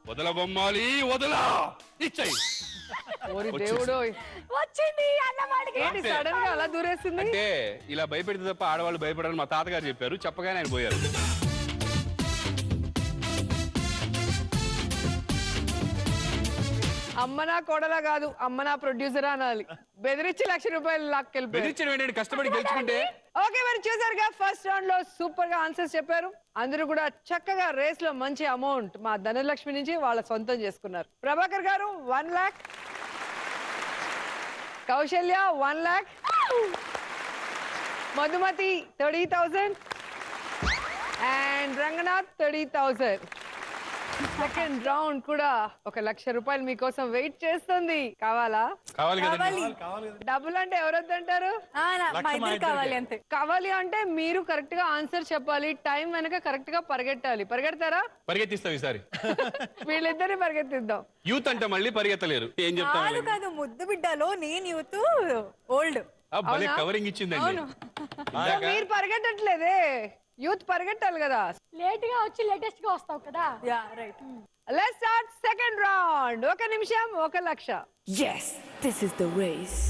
Speaker 8: వదల బొమ్మాలి వదలా. ఇచ్చాయి.
Speaker 3: దేవుడు
Speaker 5: వచ్చింది అన్నవాడికి.
Speaker 3: ఏంటి సడన్ గా అలా దూరేసింది?
Speaker 8: అంటే ఇలా భయపెడితే తప్ప ఆడవాళ్ళు భయపడాలని మా తాతగారు చెప్పారు. చెప్పగానే ఆయన పోయారు.
Speaker 3: అమ్మనా కోడలా కాదు, అమ్మనా ప్రొడ్యూసరా అనాలి. బెదిరించి రూ. 1,00,000 లాక్కెళ్ళిపోయారు.
Speaker 8: బెదిరించడం ఏంటంటే కష్టపడి గెలుచుకుంటే.
Speaker 3: ఓకే మరి చూసారుగా ఫస్ట్ రౌండ్ లో సూపర్ గా ఆన్సర్స్ చెప్పారు. అందరూ కూడా చక్కగా రేస్ లో మంచి అమౌంట్ మా ధనలక్ష్మి నుంచి వాళ్ళ సొంతం చేసుకున్నారు. ప్రభాకర్ గారు 1 lakh, Kausalya 1 lakh, Madhumati 30,000 and Ranganath 30,000. Second round కూడా 1,00,000 రూపాయలు మీకోసం వెయిట్ చేస్తుంది. కావాలా?
Speaker 8: కావాలి కదండి.
Speaker 3: డబ్బులు అంటే ఎవరొద్దంటారు?
Speaker 10: కావాలి అంతే.
Speaker 3: కావాలి అంటే మీరు కరెక్ట్ గా ఆన్సర్ చెప్పాలి. టైం వెనక కరెక్ట్ గా పరిగెట్టాలి. పరిగెడతారా?
Speaker 8: పరిగెత్తిస్తాం ఈసారి.
Speaker 3: వీళ్ళిద్దరిని పరిగెత్తిద్దాం.
Speaker 8: యూత్ అంటే మళ్ళీ పరిగెత్తలేరు. ఏం చెప్తాను
Speaker 10: కాదు ముద్దు బిడ్డలో నేను యూత్ ఓల్డ్.
Speaker 8: భలే కవరింగ్ ఇచ్చిందండి.
Speaker 3: మీరు పరిగెట్టట్లేదే. యూత్ పరిగెట్టాలి కదా.
Speaker 5: లేట్ గా వచ్చి లేటెస్ట్ గా వస్తావు కదా.
Speaker 10: Yeah right.
Speaker 3: Let's start second round. 1 నిమిషం 1,00,000.
Speaker 1: Yes, this is the race.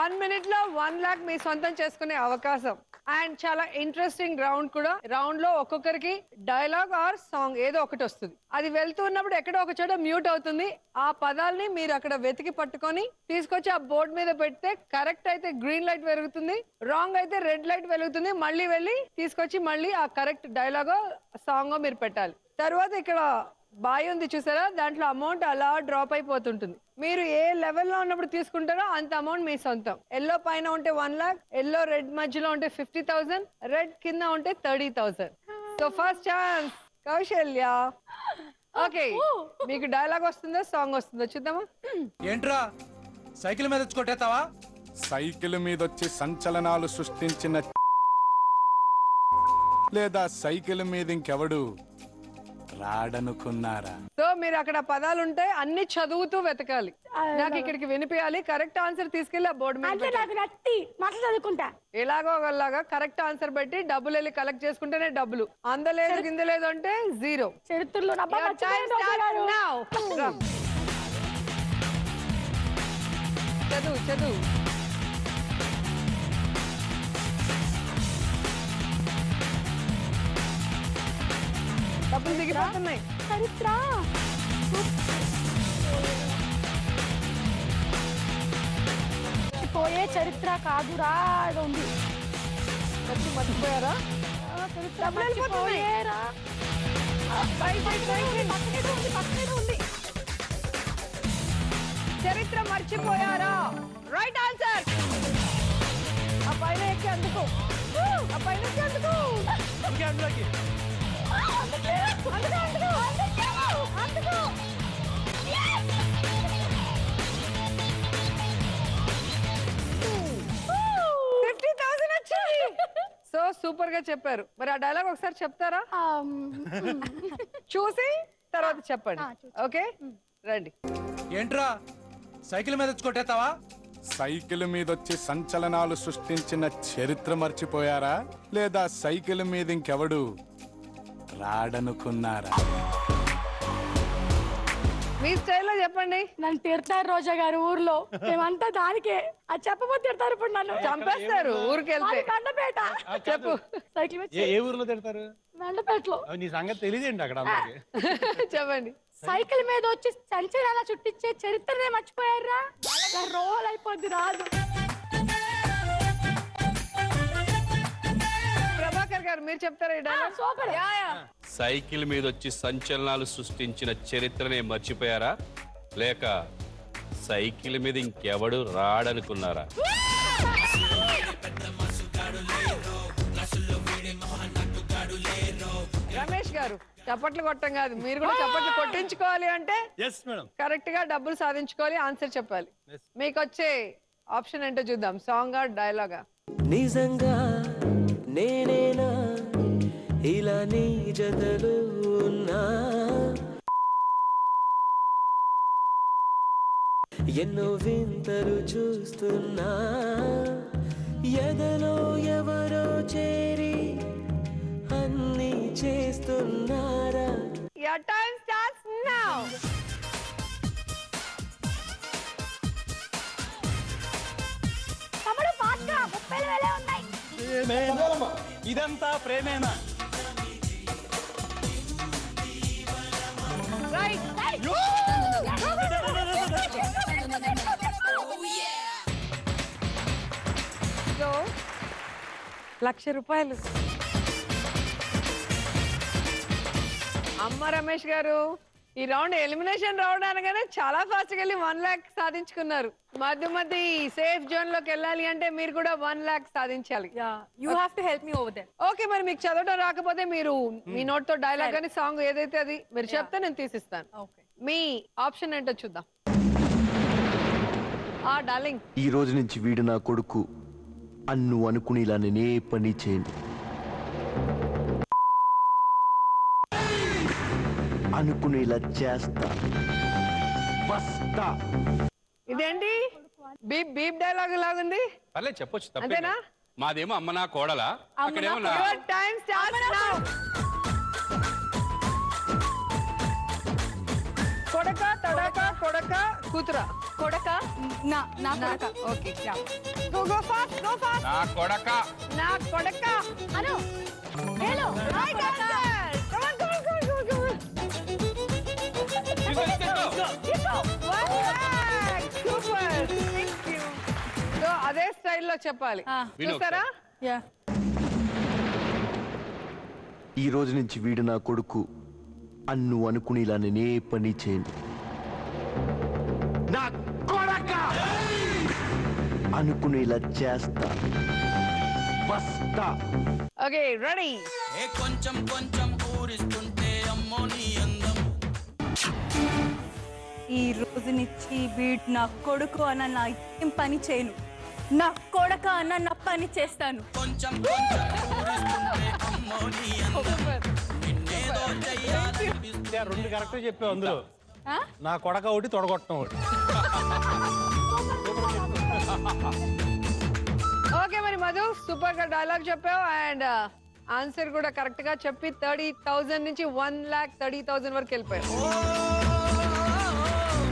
Speaker 3: 1 minute లో 1 lakh మీ సొంతం చేసుకునే అవకాశం. అండ్ చాలా ఇంట్రెస్టింగ్ రౌండ్ కూడా. రౌండ్ లో ఒక్కొక్కరికి డైలాగ్ ఆర్ సాంగ్ ఏదో ఒకటి వస్తుంది. అది వెళ్తున్నప్పుడు ఎక్కడో ఒక చోట మ్యూట్ అవుతుంది. ఆ పదాల్ని మీరు అక్కడ వెతికి పట్టుకొని తీసుకొచ్చి ఆ బోర్డు మీద పెడితే కరెక్ట్ అయితే గ్రీన్ లైట్ వెలుగుతుంది, రాంగ్ అయితే రెడ్ లైట్ వెలుగుతుంది. మళ్ళీ వెళ్ళి తీసుకొచ్చి మళ్ళీ ఆ కరెక్ట్ డైలాగో సాంగో మీరు పెట్టాలి. తర్వాత ఇక్కడ బాయ్ ఉంది చూసారా, దాంట్లో అమౌంట్ అలా డ్రాప్ అయిపోతుంటుంది. మీరు ఏ లెవెల్లో ఉన్నప్పుడు తీసుకుంటారో అంత అమౌంట్ మీ సొంతం. ఎల్లో పైన ఉంటే 1 lakh, ఎల్లో రెడ్ మధ్యలో ఉంటే 50,000, రెడ్ కింద ఉంటే 30,000. So first chance Kausalya. Okay, మీకు డైలాగ్ వస్తుందో సాంగ్ వస్తుందో చూద్దామా?
Speaker 9: ఏంట్రా సైకిల్ మీద కొట్టేస్తావా?
Speaker 11: సైకిల్ మీదొచ్చి సంచలనాలు సృష్టించిన లేదా సైకిల్ మీద ఇంకెవడు రాడనుకున్నారా?
Speaker 3: సో మీరు అక్కడ పదాలు ఉంటాయి, అన్ని చదువుతూ వెతకాలి. నాకు ఇక్కడికి వినిపించాలి. కరెక్ట్ ఆన్సర్ తీసుకెళ్ళి ఆ బోర్డు మీద
Speaker 5: అంటే నాకు నత్తి మాటలు చదువుకుంటా.
Speaker 3: ఎలాగో ఒకలాగా కరెక్ట్ ఆన్సర్ పెట్టి డబ్బులు వెళ్ళి కలెక్ట్ చేసుకుంటేనే డబ్బులు. అందలేదు కింద లేదు అంటే జీరో.
Speaker 5: చరిత్రలో నా బాబా
Speaker 3: Your time starts now. రా. చదువు డబ్బులు దిగిపోతున్నాయి.
Speaker 5: చరిత్ర పోయే చరిత్ర కాదురా ఏదో ఉంది.
Speaker 3: మర్చిపోయారా?
Speaker 5: చరిత్ర
Speaker 3: డబ్బులు వెళ్ళిపోతున్నాయి.
Speaker 5: మర్చిపోయేరా. పక్కనే ఉంది.
Speaker 3: చరిత్ర మర్చిపోయారా? Right answer. ఆ పైన ఎక్కి అందుకో. ఆ పైన ఎక్కి అందుకో.
Speaker 9: అందులోకి
Speaker 5: అందుకో.
Speaker 3: సో సూపర్ గా చెప్పారు. మరి ఆ డైలాగ్ ఒకసారి చెప్తారా? చూసి తర్వాత చెప్పండి. ఓకే రండి.
Speaker 9: ఏంట్రా సైకిల్ మీద వచ్చి కొట్టేస్తావా?
Speaker 11: సైకిల్ మీదొచ్చి సంచలనాలు సృష్టించిన చరిత్ర మర్చిపోయారా? లేదా సైకిల్ మీద ఇంకెవడు రాడనుకున్నారా?
Speaker 3: మీ స్టైల్లో చెప్పండి.
Speaker 5: నన్ను తిడతారు రోజా గారు ఊర్లో. మేమంతా దానికే. అది చెప్పబోతే తిడతారు. ఇప్పుడు నన్ను
Speaker 3: చంపేస్తారు ఊరికెళ్తే.
Speaker 5: మెండపేట.
Speaker 3: చెప్పు.
Speaker 5: సైకిల్ మీద
Speaker 9: ఏ ఊర్లో తిడతారు?
Speaker 5: మెండపేటలో.
Speaker 9: నీ సంగతి తెలియదేంటి అక్కడ అందరికి?
Speaker 3: చెప్పండి.
Speaker 5: సైకిల్ మీద వచ్చి సంచలనాల చుట్టించే చరిత్రనే మర్చిపోయారా? రోల్ అయిపోద్ది రాదు.
Speaker 3: ప్రభాకర్ గారు మీరు చెప్తారా ఈ డైలాగ్?
Speaker 5: సూపర్.
Speaker 8: సైకిల్ మీద వచ్చి సంచలనాలు సృష్టించిన చరిత్రనే మర్చిపోయారా? లేక సైకిల్ మీద ఇంకెవడు రాడనుకున్నారా?
Speaker 3: రమేష్ గారు చప్పట్లు కొట్టం కాదు, మీరు కూడా చప్పట్లు కొట్టించుకోవాలి అంటే కరెక్ట్ గా డబ్బులు సాధించుకోవాలి. ఆన్సర్ చెప్పాలి. మీకు వచ్చే ఆప్షన్ ఏంటో చూద్దాం. సాంగ్ డైలాగా?
Speaker 6: నిజంగా నేనేనా ఇలా నీ జతలో ఉన్నా, ఎన్నో వింతలు చూస్తున్నా, ఎదలో ఎవరో చేరి అన్ని చేస్తున్నారా?
Speaker 3: Your time starts now.
Speaker 5: తమ్ముడు ఫాస్ట్ గా 30,000 ఉన్నాయి.
Speaker 9: ఇదంతా ప్రేమేనా?
Speaker 3: Right. So, 1,00,000 రూపాయలు. అమ్మ రమేష్ గారు, ఈ రౌండ్ ఎలిమినేషన్ రౌండ్ అనగానే చాలా ఫాస్ట్ గా వెళ్ళి 1 lakh సాధించుకున్నారు. మధ్య సేఫ్ జోన్ లోకి వెళ్ళాలి అంటే మీరు కూడా 1 lakh సాధించాలి.
Speaker 10: You have to help me over there.
Speaker 3: Okay, మరి మీకు చదవడం రాకపోతే మీరు మీ నోట్ తో డైలాగ్ అని సాంగ్ ఏదైతే అది మీరు చెప్తే నేను తీసిస్తాను. మీ ఆప్షన్ ఏంటో చూద్దాం. డార్లింగ్,
Speaker 12: ఈ రోజు నుంచి వీడు నా కొడుకు అన్ను అనుకునేలా నేనే పని చేయను. అనుకునేలా చేస్తా. వస్తా.
Speaker 3: ఇదేంటి బీప్ బీప్ డైలాగ్ లాగుంది?
Speaker 8: పర్లేదు చెప్పొచ్చు,
Speaker 3: అంతేనా?
Speaker 8: మాదేమో అమ్మ నా కోడలా, అక్కడేమో నా
Speaker 3: Your time starts now. కొడక తడక కొడక కూతురా
Speaker 10: కొడక నా కొడక.
Speaker 3: ఓకే గో ఫాస్ట్
Speaker 8: నా కొడక.
Speaker 3: నా కొడక
Speaker 5: అను hello
Speaker 3: right answer. Come on come on come on. Super, thank you. So అదే స్టైల్లో చెప్పాలి. చూస్తారా?
Speaker 10: యా.
Speaker 12: ఈ రోజు నుంచి వీడు నా కొడుకు అన్ను అనుకునేలా నేనే పని చేయను. నా కొడక అనుకునేలా చేస్తా. వస్తా.
Speaker 3: Okay ready.
Speaker 6: కొంచెం కొంచెం ఊరిస్తుంటే అమ్మో నీ అందం.
Speaker 10: ఈ రోజు నుంచి వీడు నా కొడుకు అన్న నా ఏం పని చేయను. నా కొడక నన్న పని చేస్తాను.
Speaker 9: రెండు కరెక్ట్ చెప్పావు అందులో.
Speaker 10: ఆ?
Speaker 9: నా కొడక ఒకటి తొడగొట్టడం ఒకటి.
Speaker 3: ఓకే మరి మధు సూపర్ గా డైలాగ్ చెప్పావు అండ్ ఆన్సర్ కూడా కరెక్ట్ గా చెప్పి 30,000 నుంచి 1,30,000 వరకు వెళ్ళిపోయావు.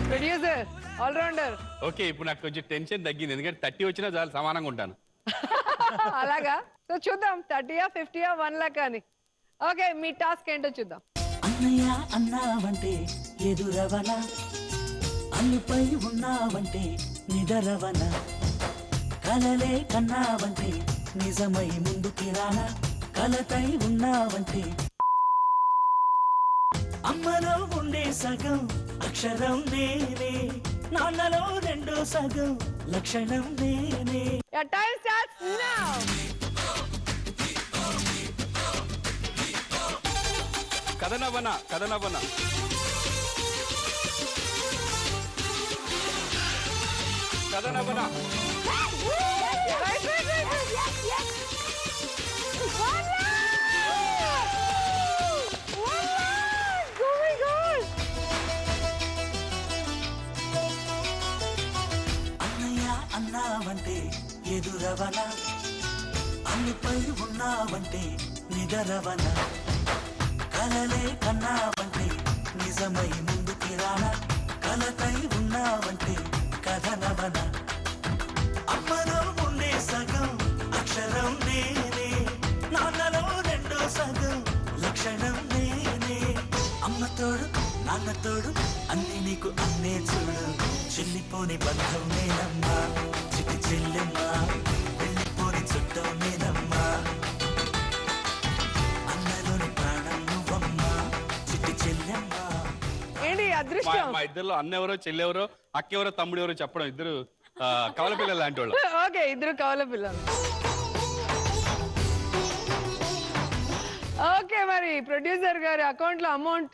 Speaker 3: Producer allrounder.
Speaker 8: ఓకే ఇప్పుడు నాకు కొంచెం టెన్షన్ తగ్గింది, ఎందుకంటే 30 వచ్చినా చాలా సమానంగా ఉంటాను.
Speaker 3: అలాగా సో చూద్దాం 30యా 50యా 1 లాక్ అని. ఓకే మీ టాస్క్ ఏంటో చూద్దాం.
Speaker 6: అన్నయ్య అన్నావంటే ఎదురవన, అల్లుపై ఉన్నావంటే నిదరవన, కలలే కన్నావంటే నిజమై ముందుకి రానా, కలతై ఉన్నావంటే అమ్మలో ఉండే సగం అక్షరం నేనే, నాన్నలో రెండో సగం లక్షణం నేనే.
Speaker 3: Your time starts now.
Speaker 8: కథనవన కథనవన కథనవన
Speaker 3: Right. One lakh! Oh my God!
Speaker 6: అన్నయ్య అన్నావంటే ఎదురవన, అల్లుపై ఉన్నావంటే నిదరవన, కలలే కన్నావంటే నిజమై ముందుకి రానా, కలతై ఉన్నావంటే కథనవన, అమ్మలో ఉండే సగం అక్షరం నేనే, నాన్నలో రెండో సగం లక్షణం నేనే. అమ్మ తోడు నాన్న తోడు అన్ని నీకు అన్నే చూడు, చెల్లిపోని బంధం నేనమ్మా, చిటి చెల్లెమ్మా, వెళ్ళిపోని చుట్టం నేనమ్మా, అన్నలోని ప్రాణం నువ్వమ్మా, చిటి చెల్లెమ్మా.
Speaker 3: ఏంటి అదృష్టం.
Speaker 8: మా ఇద్దరులో అన్న ఎవరో చెల్లెవరో అక్క ఎవరో తమ్ముడు ఎవరో చెప్పడం, ఇద్దరు కవల పిల్లలు లాంటి వాళ్ళు.
Speaker 3: ఓకే ఇద్దరు కవల పిల్లలు. ఓకే మరి ప్రొడ్యూసర్ గారి అకౌంట్ లో అమౌంట్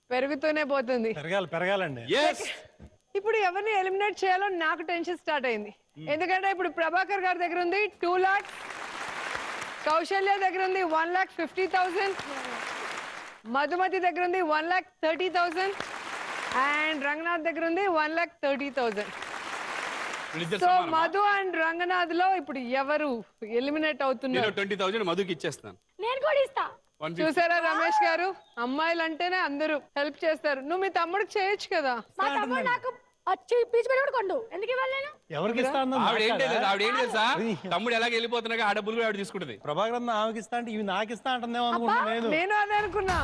Speaker 3: పెరుగుతూనే పోతుంది.
Speaker 9: పెరగాలండి.
Speaker 3: ఇప్పుడు ఎవరిని ఎలిమినేట్ చేయాలో నాకు టెన్షన్ స్టార్ట్ అయింది. ఎందుకంటే ఇప్పుడు ప్రభాకర్ గారి దగ్గర ఉంది 2 lakhs, కౌశల్య దగ్గర ఉంది 1,50,000, మధుమతి దగ్గర ఉంది 1,30,000 అండ్ రంగనాథ్ దగ్గర ఉంది 1,30,000.
Speaker 8: వీళ్ళిద్దరు
Speaker 3: సో
Speaker 8: సమానమా?
Speaker 3: మధు అండ్ రంగనాథ్ లో ఇప్పుడు ఎవరు ఎలిమినేట్
Speaker 8: నేను
Speaker 3: అవుతున్నారు?
Speaker 8: 20,000 మధుకి ఇచ్చేస్తాను.
Speaker 5: నేను కూడా ఇస్తా.
Speaker 8: 150.
Speaker 3: చూసారా రమేష్ గారు, అమ్మాయిలు అంటేనే అందరూ హెల్ప్ చేస్తారు. నువ్వు మీ తమ్ముడికి చేయొచ్చు కదా.
Speaker 5: మా తమ్ముడు నాకు వచ్చి పీచు పెట్టి కూడా కొండు. ఎందుకు ఇవ్వాలి నేను?
Speaker 9: ఎవరికి ఇస్తా అన్నది
Speaker 8: ఆవిడ ఏం
Speaker 9: నాకు
Speaker 8: తెలియదు,
Speaker 9: కదా.
Speaker 8: ఆవిడ ఏం తెలుసా, తమ్ముడు ఎలాగ వెళ్ళిపోతున్నాగా ఆ డబ్బులు కూడా ఆవిడ తీసుకుంటది.
Speaker 9: ప్రభాకర్ అన్న ఆమెకి ఇస్తా అంటే ఇవి నాకు ఇస్తా అంటుందేమో అనుకుంటా నేను.
Speaker 3: నేను అదే అనుకున్నా.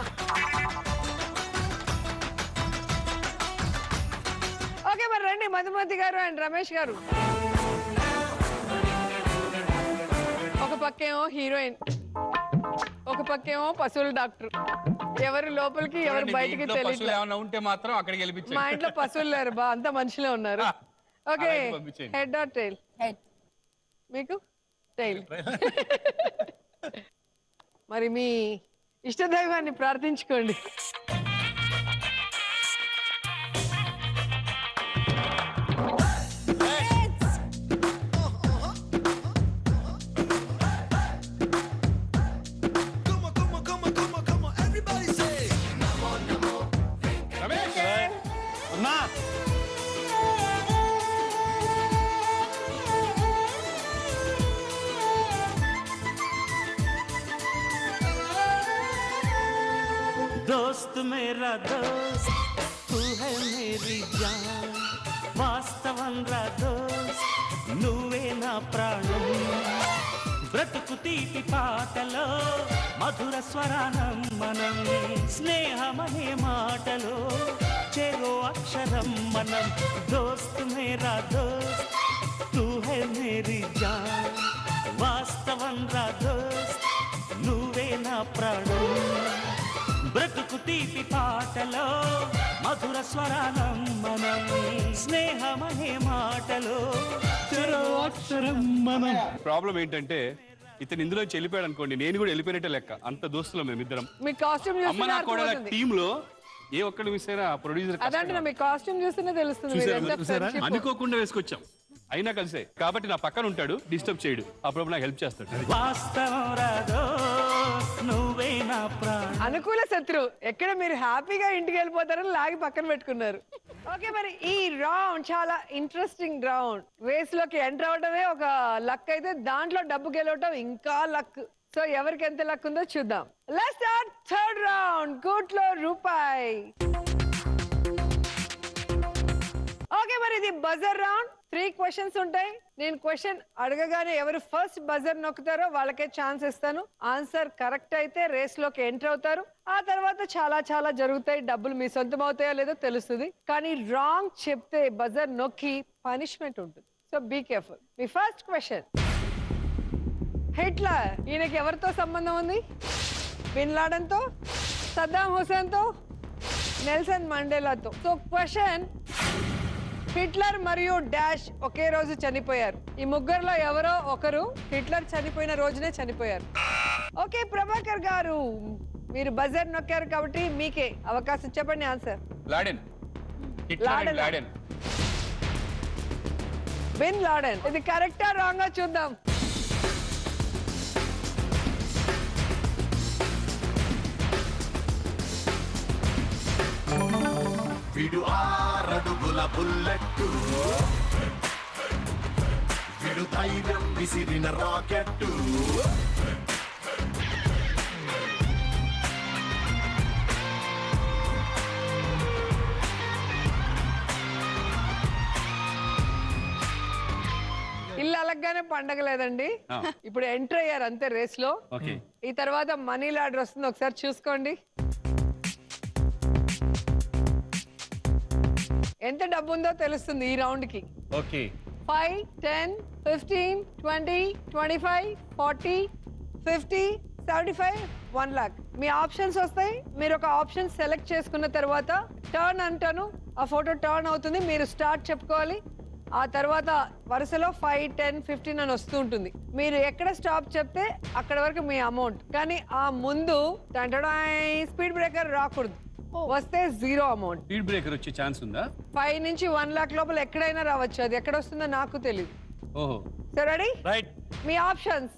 Speaker 3: ఓకే మరి రండి మధుమతి గారు అండ్ రమేష్ గారు. ఒక పక్కేమో హీరోయిన్, ఒక పక్కేమో పశువుల డాక్టర్. ఎవరు లోపలికి ఎవరు
Speaker 8: చూడండి, మీ
Speaker 3: బయటికి
Speaker 8: ఇంట్లో
Speaker 3: తెలియదు.
Speaker 8: పశువులు ఏమన్నా ఉంటే మాత్రం అక్కడికి వెళ్ళిపించండి.
Speaker 3: మా ఇంట్లో పశువులు లేరు బా, అంత మనుషులే ఉన్నారు. ఓకే
Speaker 8: అలాగే పంపించేయండి.
Speaker 3: Head or tail?
Speaker 5: హెడ్.
Speaker 3: మీకు టైల్. మరి మీ ఇష్టదైవాన్ని ప్రార్థించుకోండి.
Speaker 8: రమేష్
Speaker 9: అన్నా
Speaker 6: दोस्त मेरा दोस्त तू है मेरी जान, వాస్తవం రా దోస్త్ నువ్వే నా ప్రాణం, బ్రతుకు తీపి పాటలో మధుర స్వరానం మనం, స్నేహమనే మాటలో చెరో అక్షరం మనం. దోస్త్ మేరా దోస్త్ తూ హై మేరీ జాన్, వాస్తవం రా దోస్త్ నువ్వే నా ప్రాణం, బ్రతుకు తీపి పాటలో మధుర స్వరానం మనం, స్నేహమనే మాటలో చెరో అక్షరం మనం.
Speaker 8: ప్రాబ్లం ఏంటంటే ఇతను ఇందులో వెళ్ళిపోయాడు అనుకోండి, నేను కూడా వెళ్ళిపోయినట్టే లెక్క. అంత దోస్తులు మేమిద్దరం.
Speaker 3: మీ కాస్ట్యూమ్
Speaker 8: అమ్మ నా కోడల టీమ్ లో ఏ ఒక్కడు మిస్ అయినా ప్రొడ్యూసర్
Speaker 3: అదంటే మీ కాస్ట్యూమ్ చూస్తేనే తెలుస్తుంది. మీరంతా friendship.
Speaker 8: అనుకోకుండా వేసుకొచ్చాం. అయినా కలిసే కాబట్టి నా పక్కన ఉంటాడు, డిస్టర్బ్ చేయడు, అప్పుడప్పుడు నాకు హెల్ప్ చేస్తాడు.
Speaker 3: అనుకూల శత్రు ఎక్కడ మీరు హ్యాపీగా ఇంటికి వెళ్ళిపోతారని లాగి పక్కన పెట్టుకున్నారు. ఓకే, మరి ఈ రౌండ్ చాలా ఇంట్రెస్టింగ్ రౌండ్. రేస్ లోకి ఎంటర్ అవడమే ఒక లక్ అయితే దాంట్లో డబ్బు గెలవటం ఇంకా లక్. సో ఎవరికి ఎంత లక్ ఉందో చూద్దాం. Let's start third round. కోట్లో రూపాయి. ఓకే, మరి ఇది బజర్ రౌండ్. 3 క్వశ్చన్స్ ఉంటాయి. నేను క్వశ్చన్ అడగగానే ఎవరు ఫస్ట్ బజర్ నొక్కుతారో వాళ్ళకే ఛాన్స్ ఇస్తాను. ఆన్సర్ కరెక్ట్ అయితే రేస్ లోకి ఎంటర్ అవుతారు. ఆ తర్వాత చాలా చాలా జరుగుతాయి. డబ్బులు మీ సొంతం అవుతాయో లేదో తెలుస్తుంది. కానీ రాంగ్ చెప్తే బజర్ నొక్కి పనిష్మెంట్ ఉంటుంది. So be careful. మీ ఫస్ట్ క్వశ్చన్, హిట్లర్ ఈయనకి ఎవరితో సంబంధం ఉంది? బిన్ లాడెన్ తో, సద్దాం హుసేన్ తో, నెల్సన్ మండేలాతో. సో క్వశ్చన్, హిట్లర్ మరియు డాష్ ఒకే రోజు చనిపోయారు. ఈ ముగ్గురులో ఎవరో ఒకరు హిట్లర్ చనిపోయిన రోజునే చనిపోయారు. ఓకే ప్రభాకర్ గారు, మీరు బజర్ నొక్కారు కాబట్టి మీకే అవకాశం. చెప్పండి answer.
Speaker 8: Laden. Hitler and Laden.
Speaker 3: Bin Laden. ఇది కరెక్టా రాంగా చూద్దాం.
Speaker 4: విడు 6 అడుగుల బుల్లెట్టు, విడు ధైర్యం విసిరిన రాకెట్టు.
Speaker 3: ఇల్లు అలగ్గానే పండగ లేదండి. ఇప్పుడు ఎంటర్ అయ్యారు అంతే రేస్ లో. ఈ తర్వాత మనీ లాడర్ వస్తుంది, ఒకసారి చూసుకోండి. ఎంత డబ్బు ఉందో తెలుస్తుంది ఈ రౌండ్ కి. 5, 10, 15, 20, 25, 40, 50, 75, 1 lakh. మీ ఆప్షన్స్ వస్తాయి. మీరు ఒక ఆప్షన్ సెలెక్ట్ చేసుకున్న తర్వాత టర్న్ అంటాను, ఆ ఫోటో టర్న్ అవుతుంది. మీరు స్టార్ట్ చెప్పుకోవాలి. ఆ తర్వాత వరుసలో 5, 10, 15 అని వస్తూ ఉంటుంది. మీరు ఎక్కడ స్టాప్ చెప్తే అక్కడ వరకు మీ అమౌంట్. కానీ ఆ ముందు స్పీడ్ బ్రేకర్ రాకూడదు. వస్తే 0 అమౌంట్.
Speaker 8: స్పీడ్ బ్రేకర్ వచ్చే ఛాన్స్ ఉందా?
Speaker 3: 5 నుంచి 1 lakh లోపల ఎక్కడైనా రావచ్చు. అది ఎక్కడ వస్తుందో నాకు తెలియదు.
Speaker 8: ఓహో,
Speaker 3: రెడీ?
Speaker 9: రైట్.
Speaker 3: మీ ఆప్షన్స్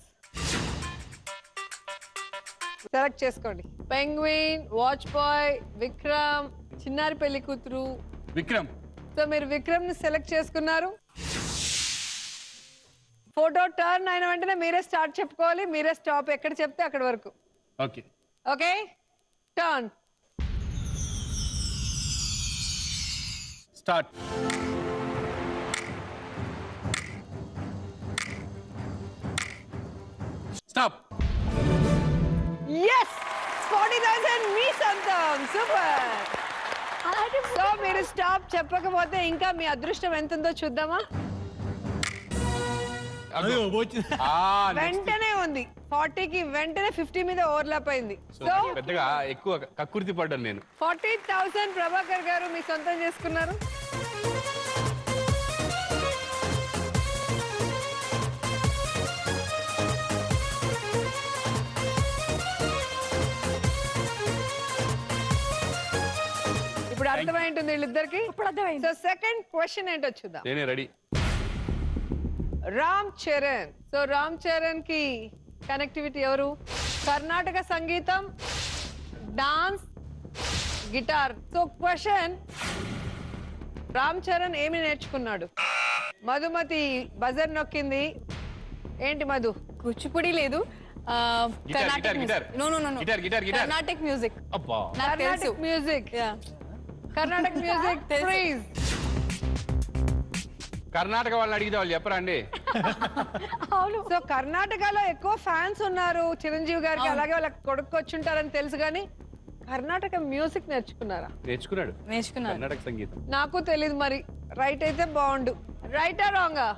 Speaker 3: సెలెక్ట్ చేసుకోండి. పెంగ్విన్, వాచ్ బాయ్, విక్రమ్, చిన్నారి పెళ్లి కూతురు.
Speaker 8: విక్రమ్.
Speaker 3: సో మీరు విక్రమ్ ని సెలెక్ట్ చేసుకున్నారు. ఫోటో టర్న్ అయిన వెంటనే మీరే స్టార్ట్ చెప్పుకోవాలి. మీరే స్టాప్ ఎక్కడ చెప్తే అక్కడ వరకు.
Speaker 8: Okay
Speaker 3: okay, turn
Speaker 8: start. Stop.
Speaker 3: yes 40,000 మీ సొంతం. సూపర్. సో మీరు స్టాప్ చెప్పకపోతే ఇంకా మీ అదృష్టం ఎంత ఉందో చూద్దామా? వెంటనే ఉంది 40కి, వెంటనే 50 మీద ఓవర్లాప్ అయింది. సో
Speaker 8: పెద్దగా ఎక్కువ కక్కుర్తి పడ్డాను నేను.
Speaker 3: 40,000 ప్రభాకర్ గారు మీ సొంతం చేసుకున్నారు. ఇప్పుడు అర్థమైంటుంది వీళ్ళిద్దరికి.
Speaker 5: ఇప్పుడు అర్థమైంది.
Speaker 3: సో సెకండ్ క్వశ్చన్ ఏంటో చూద్దాం.
Speaker 8: నేనే రెడీ.
Speaker 3: రామ్ చరణ్. సో రామ్ చరణ్ కి కనెక్టివిటీ ఎవరు? కర్ణాటక సంగీతం, dance, guitar. So question, Ram Charan ఏమి నేర్చుకున్నాడు? మధుమతి బజర్ నొక్కింది. ఏంటి మధు?
Speaker 10: కూచిపూడి లేదు, Karnataka music.
Speaker 3: Karnataka music. Karnataka music please.
Speaker 8: Karnataka వాళ్ళని అడిగితే వాళ్ళు చెప్పరా అండి?
Speaker 3: సో కర్ణాటకలో ఎక్కువ ఫ్యాన్స్ ఉన్నారు చిరంజీవి గారికి, అలాగే వాళ్ళకి కొడుకు వచ్చుంటారని తెలుసు. కానీ కర్ణాటక మ్యూజిక్ నేర్చుకున్నారా?
Speaker 8: నేర్చుకున్నాడు. కర్ణాటక సంగీతం
Speaker 3: నాకు తెలీదు. మరి రైట్ అయితే బాగుండు. రైటా రాంగా?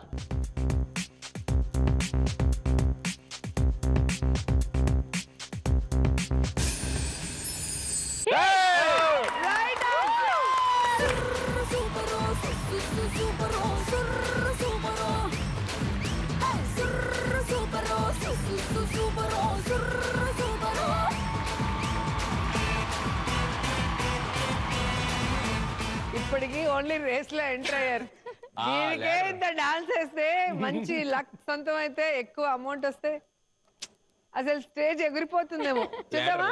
Speaker 3: ఇప్పటికి ఓన్లీ రేస్ లో ఎంటర్ అయ్యారు. దీనికే ఇంత డాన్స్ వేస్తే మంచి లక్ సొంతం అయితే ఎక్కువ అమౌంట్ వస్తే అసలు స్టేజ్ ఎగిరిపోతుందేమో. చూద్దామా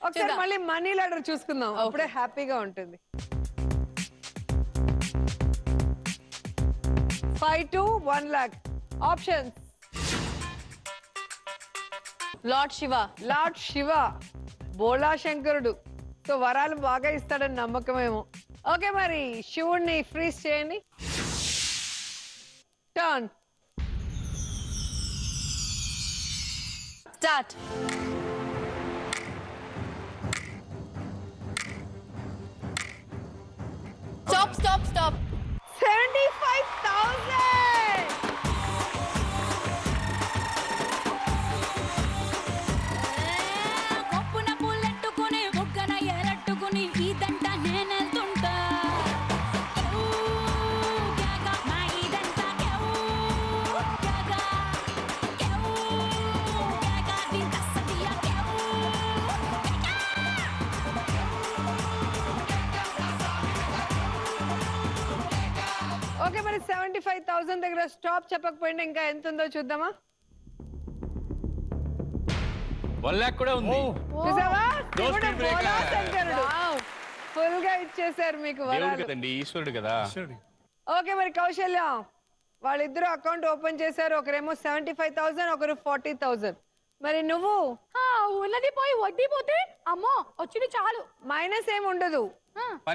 Speaker 3: ఒకసారి మళ్ళీ మనీ లాడర్ చూసుకుందాం, అప్పుడే హ్యాపీగా ఉంటుంది. 5 to 1 lakh options.
Speaker 10: Lord Shiva.
Speaker 3: Lord Shiva, Bhola శంకరుడు. సో వరాలు బాగా ఇస్తాడని నమ్మకమేమో. ఓకే, మరి శివుణ్ణి ఫ్రీజ్ చేయండి. Turn.
Speaker 10: Start. Stop stop stop.
Speaker 3: 75,000.
Speaker 1: కొప్పున పూలెట్టుకుని బుగ్గన ఎరట్టుకుని ఇదంట నేనెళ్తుంటా. మా ఇదంతా
Speaker 3: ఓకే, మరి 75,000 దగ్గర స్టాప్ చెప్పకపోయింటే ఇంకా ఎంత ఉందో చూద్దామా.
Speaker 8: 1 lakh కూడా ఉంది.
Speaker 3: చూసావా,
Speaker 8: No
Speaker 3: శివుడు
Speaker 8: speed breaker.
Speaker 3: బోలా శంకరుడు ఫుల్ గా ఇచ్చేసారు మీకు
Speaker 8: దేవుడు
Speaker 3: వరాలు.
Speaker 8: కదండి, ఈశ్వరుడు కదా.
Speaker 3: ఓకే, మరి కౌశల్య వాళ్ళిద్దరు అకౌంట్ ఓపెన్ చేశారు. ఒకరేమో 75,000, ఒకరు 40,000. మరి నువ్వు
Speaker 5: ఉన్నది పోయి వడ్డీ పోతే అమ్మో వచ్చింది చాలు.
Speaker 3: మైనస్ ఏమి ఉండదు,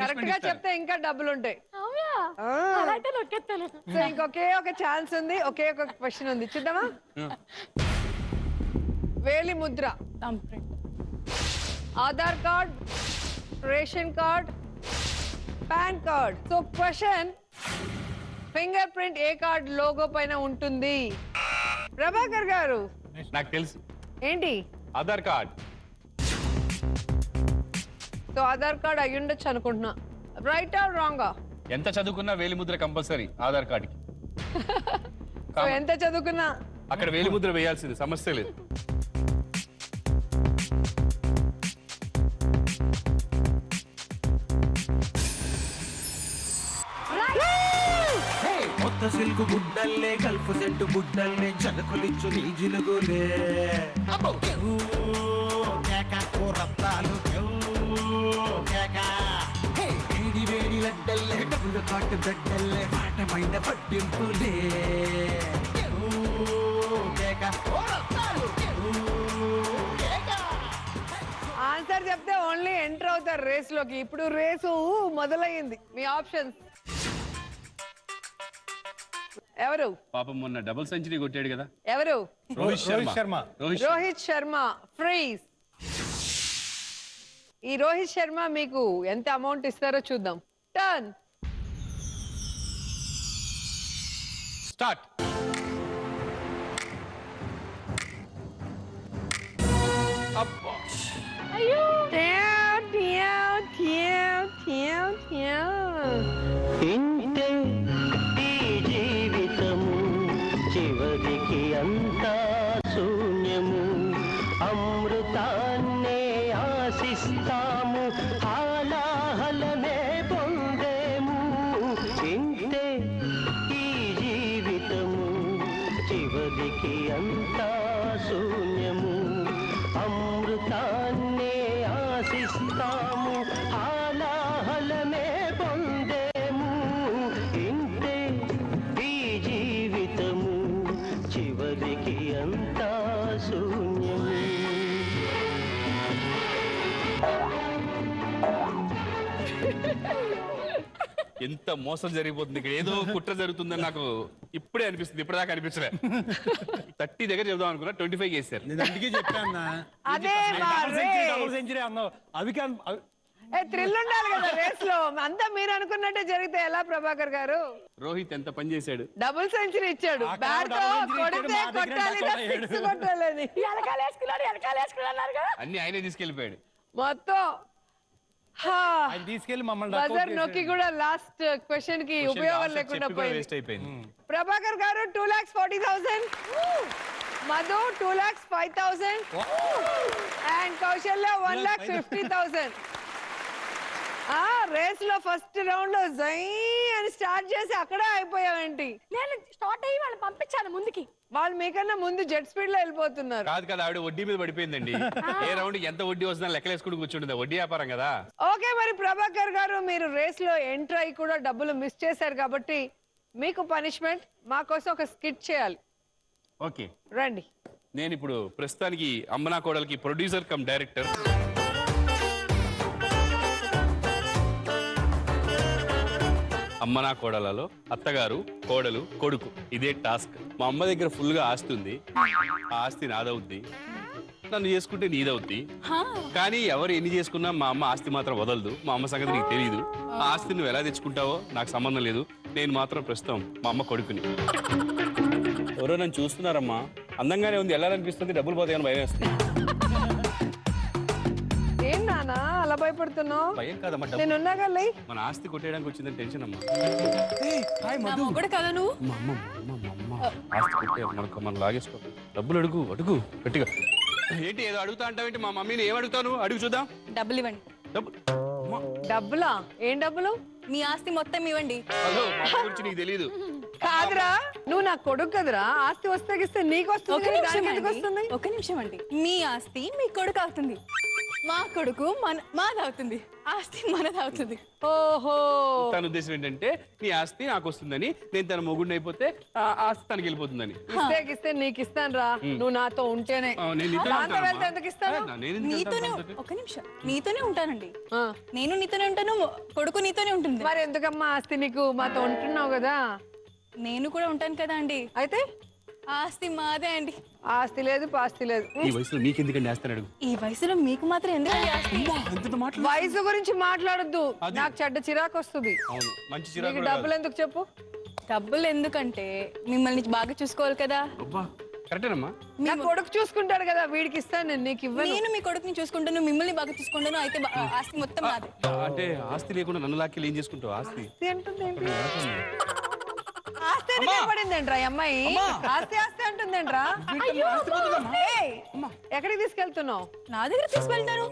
Speaker 3: కరెక్ట్ గా
Speaker 8: ఇస్తారు.
Speaker 3: చెప్తే ఇంకా డబ్బులు ఉంటాయి.
Speaker 5: అవునా? అలా అయితే నొక్కేస్తాను.
Speaker 3: సో ఇంకొకే ఒక ఛాన్స్ ఉంది, ఒకే ఒక క్వశ్చన్ ఉంది, చూద్దామా. వేలి ముద్ర, Aadhaar card, ration card, PAN card. So question, fingerprint ఏ కార్డ్ లోగో పైన ఉంటుంది? ప్రభాకర్ గారు
Speaker 8: నాకు తెలుసు,
Speaker 3: ఏంటి?
Speaker 8: Aadhaar card.
Speaker 3: So Aadhaar card అయి ఉండొచ్చు అనుకుంటున్నా. రైట్ ఆర్ రాంగా?
Speaker 8: ఎంత చదువుకున్నా వేలిముద్ర కంపల్సరీ ఆధార్ కార్డుకి.
Speaker 3: సో ఎంత చదువుకున్నా
Speaker 8: అక్కడ వేలిముద్ర వేయాల్సింది, సమస్య లేదు.
Speaker 6: కొత్త సిల్కు గుడ్డల్లే కల్పు సెట్టు గుడ్డల్లే జలకులిచ్చు నీ జిలుగులే వేడి వేడి లడ్డల్లే డబ్బులు కాటు గడ్డల్లే పాటమైన పట్టింపులే
Speaker 3: ఆన్సర్ చెప్తే ఓన్లీ ఎంటర్ అవుతారు రేస్ లోకి. ఇప్పుడు రేసు మొదలయ్యింది. మీ ఆప్షన్స్ ఎవరు?
Speaker 8: పాపం మొన్న డబుల్ సెంచరీ కొట్టాడు కదా,
Speaker 3: ఎవరు?
Speaker 8: రోహిత్ శర్మ.
Speaker 3: రోహిత్ శర్మ ఫ్రీజ్. ఈ రోహిత్ శర్మ మీకు ఎంత అమౌంట్ ఇస్తారో చూద్దాం. టర్న్.
Speaker 8: స్టార్ట్.
Speaker 5: అయ్యో
Speaker 6: ఇంతే ఈ జీవితము చివరికి అంతా శూన్యము అమృతాన్నే ఆశిస్తాము హాలాహలమే పొందేము ఇంతే ఈ జీవితము చివరికి అంతా శూన్యము అమృతాన్నే ఆశిస్తాము హాలాహలమే పొందేము ఇంతే ఈ జీవితము చివరికి అంతా శూన్యము.
Speaker 8: ఎంత మోసం జరిగిపోతుంది ఇక్కడ, ఏదో కుట్ర జరుగుతుందని నాకు ఇప్పుడే అనిపిస్తుంది, ఇప్పటిదాకా అనిపించలే. 30 దగ్గర చెప్దాం అనుకున్నా, 25 చేశారు.
Speaker 9: నేను అందుకే చెప్పాను
Speaker 3: అదే
Speaker 9: డబుల్ సెంచరీ అన్నావు. అవి
Speaker 3: థ్రిల్ ఉండాలి కదా రేస్ లో. అంతా మీరు అనుకున్నట్టే జరిగితే ఎలా ప్రభాకర్ గారు?
Speaker 8: రోహిత్ ఎంత పని చేశాడు,
Speaker 3: డబుల్ సెంచరీ ఇచ్చాడు. బ్యాట్ తో కొడితే కొట్టాలి, సిక్స్ కొట్టాలని.
Speaker 8: అన్ని ఆయనే తీసుకెళ్లిపోయాడు
Speaker 3: మొత్తం
Speaker 9: తీసుకెళ్లి మమ్మల్ని
Speaker 3: బజర్ నొక్కి కూడా లాస్ట్ క్వశ్చన్ కి ఉపయోగం లేకుండా
Speaker 8: వేస్ట్ అయిపోయింది.
Speaker 3: ప్రభాకర్ గారు 2,40,000, మధు 2,05,000 అండ్ కౌశల్య 1,50,000. రేస్ లో ఫస్ట్ రౌండ్ లో జై అని స్టార్ట్ చేసి అక్కడే అయిపోయావేంటి?
Speaker 5: నేను స్టార్ట్ అయ్యి వాళ్ళని పంపించాను ముందుకి.
Speaker 3: వాళ్ళు మీకన్నా ముందు జెట్ స్పీడ్ లో వెళ్ళిపోతున్నారు.
Speaker 8: కాదు కదా, ఆవిడ వడ్డీ మీద పడిపోయిందండి. ఏ రౌండ్ ఎంత వడ్డీ వస్తుందో లెక్కలేసుకుని కూర్చుంటుంది, వడ్డీ వ్యాపారం కదా.
Speaker 3: ఓకే, మరి ప్రభాకర్ గారు మీరు రేస్ లో ఎంటర్ అయ్యి కూడా డబ్బులు మిస్ చేశారు కాబట్టి మీకు పనిష్మెంట్ మా కోసం ఒక స్కిట్ చేయాలి.
Speaker 8: ఓకే
Speaker 3: రండి.
Speaker 8: నేను ఇప్పుడు ప్రస్తుతానికి అమ్మనా కోడలికి ప్రొడ్యూసర్ కమ్ డైరెక్టర్. అమ్మనా కోడలలో అత్తగారు, కోడలు, కొడుకు, ఇదే టాస్క్. మా అమ్మ దగ్గర ఫుల్ గా ఆస్తి ఉంది. ఆ ఆస్తి నాదవుద్ది, నన్ను చేసుకుంటే నీదవుద్ది. కానీ ఎవరు ఎన్ని చేసుకున్నా మా అమ్మ ఆస్తి మాత్రం వదలదు. మా అమ్మ సంగతి నీకు తెలియదు. ఆ ఆస్తి నువ్వు ఎలా తెచ్చుకుంటావో నాకు సంబంధం లేదు. నేను మాత్రం ప్రస్తుతం మా అమ్మ కొడుకుని. ఎవరో నన్ను చూస్తున్నారమ్మా, అందంగానే ఉంది, వెళ్ళాలనిపిస్తుంది, డబ్బులు పోతాయని భయం వేస్తుంది.
Speaker 3: ఏం నానా అలా భయపడుతున్నావు?
Speaker 8: భయం కాదమ్మా,
Speaker 3: నేను ఉన్నాగా లే.
Speaker 8: మన ఆస్తి కొట్టేయడానికి వచ్చిందని టెన్షన్ అమ్మా.
Speaker 10: కూడా కదా నువ్వు
Speaker 8: మా అమ్మ ఆస్తి కొట్టే మనం లాగేసుకో. డబ్బులు అడుగు అడుగు గట్టిగా. ఏంటి ఏదో అడుగుతా అంటావేంటి? మా మమ్మీని ఏం అడుగుతాను, అడుగు చూద్దాం.
Speaker 10: డబ్బులు ఇవ్వండి.
Speaker 3: డబ్బులా? ఏం డబ్బులు?
Speaker 10: మీ ఆస్తి మొత్తం ఇవ్వండి.
Speaker 8: హలో, మా అమ్మ గురించి నీకు తెలీదు.
Speaker 3: కాదురా, నువ్వు నా కొడుకు కదరా. ఆస్తి వస్తే నీకు వస్తుంది, దానికి ఎందుకు వస్తుంది?
Speaker 10: ఒక నిమిషం అండి. మీ ఆస్తి మీ కొడుకు అవుతుంది, మా కొడుకు మాదవుతుంది, ఆస్తి మనదవుతుంది.
Speaker 3: ఓహో,
Speaker 8: తన ఉద్దేశం ఏంటంటే నీ ఆస్తి నాకు వస్తుందని, నేను తన మొగుడిని అయిపోతే ఆ ఆస్తి తనకి వెళ్ళిపోతుందని.
Speaker 3: ఇస్తే నీకు ఇస్తాను రా, నువ్వు నాతో ఉంటేనే. నాతో వెళ్తే ఎందుకు ఇస్తాను?
Speaker 10: నీతోనే ఒక నిమిషం, నీతోనే ఉంటానండి. నేను నీతోనే ఉంటాను, కొడుకు నీతోనే ఉంటుంది.
Speaker 3: మరి ఎందుకమ్మా ఆస్తి నీకు? మాతో ఉంటున్నావు కదా.
Speaker 10: నేను కూడా ఉంటాను కదా అండి.
Speaker 3: అయితే
Speaker 10: ఆస్తి మాదే అండి.
Speaker 3: ఆస్తి లేదు పాస్తి లేదు.
Speaker 8: ఈ వయసులో నీకెందుకండి ఆస్తి అడుగు?
Speaker 10: ఈ వయసులో మీకు మాత్రం ఎందుకండి ఆస్తి?
Speaker 3: వయసు గురించి మాట్లాడొద్దు, నాకు చెడ్డ చిరాకు వస్తుంది.
Speaker 8: అవును, మంచి
Speaker 3: నీకు
Speaker 8: చిరాకు.
Speaker 3: డబ్బులు ఎందుకు చెప్పు?
Speaker 10: డబ్బులు ఎందుకంటే మిమ్మల్ని బాగా చూసుకోవాలి కదా.
Speaker 8: కరెక్టేనమ్మా.
Speaker 3: నా కొడుకు చూసుకుంటాడు కదా, వీడికి ఇస్తాను నేను, నీకు ఇవ్వను.
Speaker 10: నేను మీ కొడుకుని చూసుకుంటాను, మిమ్మల్ని బాగా చూసుకుంటాను. అయితే ఆస్తి మొత్తం నాదే.
Speaker 8: అంటే ఆస్తి లేకుండా నన్ను లాక్కి ఏం చేసుకుంటావు? ఆస్తి
Speaker 3: ఆస్తి పడిందేంట్రా అమ్మాయి? ఆస్తి ఆస్తి అంటుందేంట్రా? ఏయ్, ఎక్కడికి తీసుకెళ్తున్నావు?
Speaker 10: నా దగ్గర తీసుకెళ్తాను.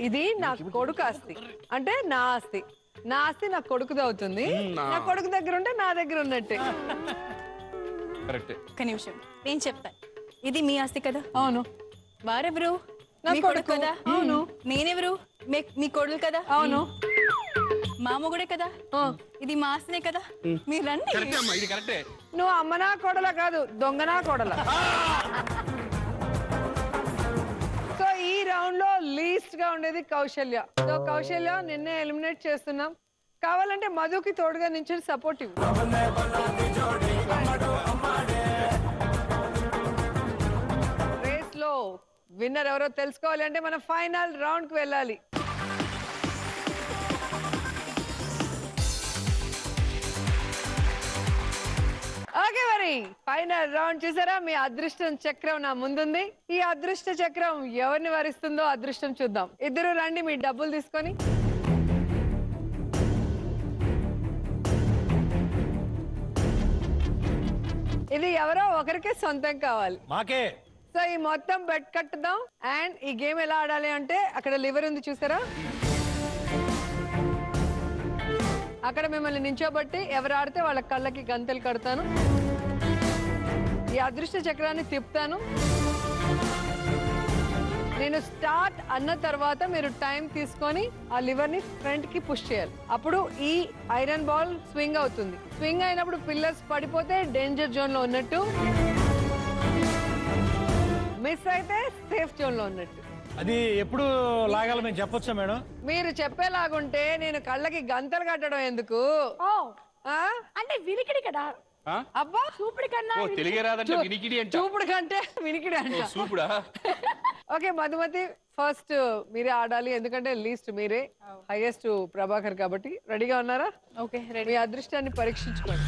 Speaker 3: ఇది నా కొడుకు ఆస్తి, అంటే నా ఆస్తి. నా ఆస్తి నా కొడుకుది అవుతుంది. నా కొడుకు దగ్గర ఉంటే నా దగ్గర ఉన్నట్టే.
Speaker 10: ఒక నిమిషం, నేను చెప్తాను. ఇది మీ ఆస్తి కదా.
Speaker 3: అవును.
Speaker 10: వారెవరు?
Speaker 3: నా
Speaker 10: మీ కొడుకు కదా.
Speaker 3: అవును.
Speaker 10: నేనెవరు? మీ కొడుకు కదా.
Speaker 3: అవును.
Speaker 10: మా మొగుడే కదా. ఇది మా ఆస్తినే కదా. మీరు రండి.
Speaker 8: ఇది కరెక్టే.
Speaker 3: నువ్వు అమ్మనా కోడల కాదు, దొంగనా కోడల. సో ఈ రౌండ్ లో లీస్ట్ గా ఉండేది కౌశల్య. సో కౌశల్య నిన్నే ఎలిమినేట్ చేస్తున్నాం. కావాలంటే మధుకి తోడుగా నుంచి సపోర్ట్ ఇవ్వు. రేస్ లో విన్నర్ ఎవరో తెలుసుకోవాలి అంటే మనం ఫైనల్ రౌండ్ కి వెళ్ళాలి. ఓకే, మరి ఫైనల్ రౌండ్ చూసారా? మీ అదృష్టం చక్రం నా ముందుంది. ఈ అదృష్ట చక్రం ఎవరిని వరిస్తుందో అదృష్టం చూద్దాం. ఇద్దరు రండి మీ డబ్బులు తీసుకొని. ఇది ఎవరో ఒకరికే సొంతం కావాలి.
Speaker 9: మాకే.
Speaker 3: సో ఈ మొత్తం బెట్ కట్టుదాం. అండ్ ఈ గేమ్ ఎలా ఆడాలి అంటే అక్కడ లివర్ ఉంది చూసారా, అక్కడ మిమ్మల్ని నించోబట్టి ఎవరు ఆడితే వాళ్ళ కళ్ళకి గంతలు కడతాను. ఈ అదృష్ట చక్రాన్ని తిప్పుతాను. నేను స్టార్ట్ అన్న తర్వాత మీరు టైం తీసుకొని ఆ లివర్ ని ఫ్రంట్ కి పుష్ చేయాలి. అప్పుడు ఈ ఐరన్ బాల్ స్వింగ్ అవుతుంది. స్వింగ్ అయినప్పుడు పిల్లర్స్ పడిపోతే డేంజర్ జోన్ లో ఉన్నట్టు, మిస్ అయితే సేఫ్ జోన్ లో ఉన్నట్టు.
Speaker 9: అది ఎప్పుడు లాగాలి మేము చెప్పొచ్చా మేడం?
Speaker 3: మీరు చెప్పేలాగుంటే నేను కళ్ళకి గంతలు కట్టడం ఎందుకు?
Speaker 5: అంటే వినికిడి కదా.
Speaker 3: అబ్బా,
Speaker 5: చూపుడు కన్నా
Speaker 8: తెలిగే రాదంటే వినికిడి అంటే.
Speaker 3: చూపుడు కంటే వినికిడి అంట.
Speaker 8: చూపుడా?
Speaker 3: ఓకే మధుమతి, ఫస్ట్ మీరే ఆడాలి, ఎందుకంటే లీస్ట్ మీరే, హైయెస్ట్ ప్రభాకర్ కాబట్టి. రెడీగా ఉన్నారా?
Speaker 10: ఓకే,
Speaker 3: మీ అదృష్టాన్ని పరీక్షించుకోండి.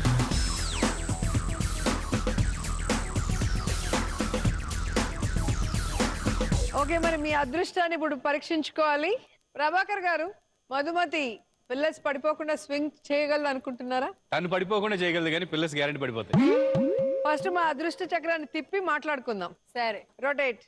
Speaker 3: ఓకే, మరి మీ అదృష్టాన్ని ఇప్పుడు పరీక్షించుకోవాలి. ప్రభాకర్ గారు, మధుమతి పిల్లర్స్ పడిపోకుండా స్వింగ్ చేయగలదు అనుకుంటున్నారా?
Speaker 8: తను పడిపోకుండా చేయగలదు కానీ పిల్లర్స్ గ్యారెంటీ పడిపోతాయి.
Speaker 3: ఫస్ట్ మా అదృష్ట చక్రాన్ని తిప్పి మాట్లాడుకుందాం. సరే, రొటేట్.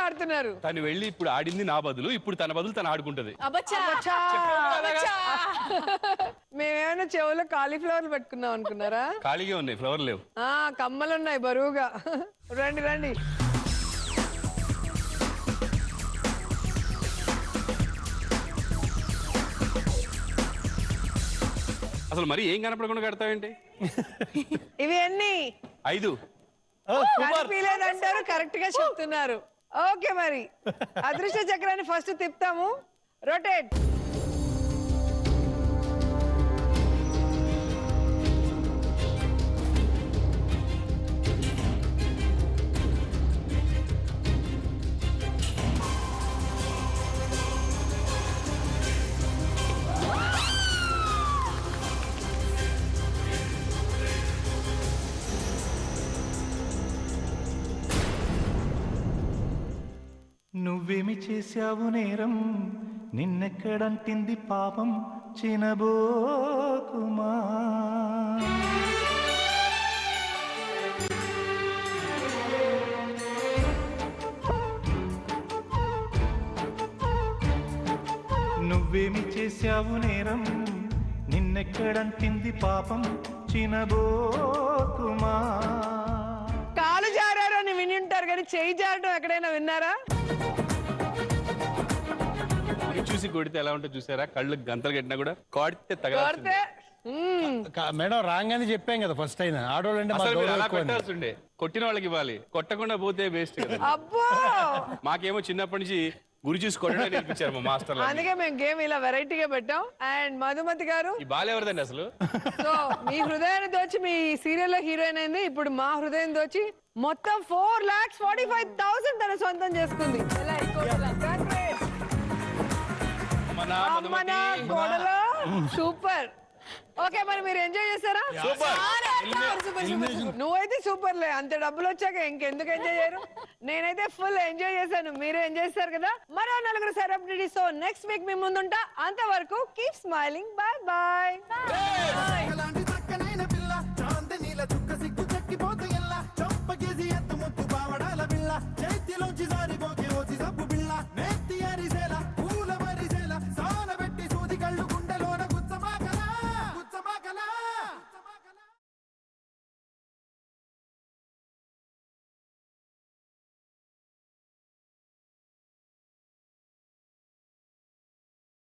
Speaker 3: ఆడుతున్నారు.
Speaker 8: తను వెళ్ళి ఇప్పుడు ఆడింది నా బదులు, ఇప్పుడు తన బదులు తను ఆడుకుంటది.
Speaker 10: అబ్బచ్చా
Speaker 3: మేమేమైనా చెవులో కాలీఫ్లవర్లు పెట్టుకున్నాం అనుకున్నారా?
Speaker 8: ఖాళీగా ఉన్నాయి, ఫ్లవర్ లేవు.
Speaker 3: కమ్మలు ఉన్నాయి బరువుగా. రండి రండి.
Speaker 8: అసలు మరి ఏం కనపడకుండా కడతావేంటి?
Speaker 3: ఇవి ఎన్ని?
Speaker 8: 5.
Speaker 3: కనిపించలేదంటారు, కరెక్ట్ గా చెప్తున్నారు. ఓకే, మరి అదృష్ట చక్రాన్ని ఫస్ట్ తిప్పుతాము. రొటేట్.
Speaker 13: నువ్వేమి చేశావు నేరం, నిన్నెక్కడంటింది పాపం, చినబోకుమా. నువ్వేమి చేశావు నేరం, నిన్నెక్కడంటింది పాపం, చినబోకుమా.
Speaker 3: కాలు జారారని విని ఉంటారు కానీ చేయి జారడం ఎక్కడైనా విన్నారా?
Speaker 8: చూసి కొడితే ఎలా ఉంటుందో చూసారా? కళ్ళు గంతలు కట్టినా కూడా కొడితే తగలాల్సిందే.
Speaker 9: మేడం రాంగ్ అని చెప్పాం కదా ఫస్ట్ అయినా. ఆడవాళ్ళంటే
Speaker 8: అసలు మీరు అలా పెట్టాల్సిండే, కొట్టిన వాళ్ళకి ఇవ్వాలి, కొట్టకుండా పోతే వేస్ట్ కదా.
Speaker 3: అబ్బో,
Speaker 8: మాకేమో చిన్నప్పటి నుంచి గురి చూసి కొట్టడం నేర్పించారు మా మాస్టర్లు.
Speaker 3: అందుకే మేము గేమ్ ఇలా వెరైటీగా పెట్టాం. అండ్ మధుమతి గారు,
Speaker 8: ఈ బాల్ ఎవరిదండి అసలు?
Speaker 3: సో మీ హృదయాన్ని దోచి మీ సీరియల్ లో హీరోయిన్ అయింది. ఇప్పుడు మా హృదయం దోచి మొత్తం 4,45,000 తన సొంతం చేసుకుంది. సూపర్. ఓకే, మరి మీరు ఎంజాయ్ చేస్తారా? నువ్వైతే సూపర్ లే, అంత డబ్బులు వచ్చాక ఇంకెందుకు ఎంజాయ్ చేయరు? నేనైతే ఫుల్ ఎంజాయ్ చేశాను, మీరు ఎంజాయ్ చేస్తారు కదా. మరో 4 సెలబ్రిటీస్ తో నెక్స్ట్ వీక్ మీ ముందుంటా. అంతవరకు కీప్ స్మైలింగ్. Bye bye.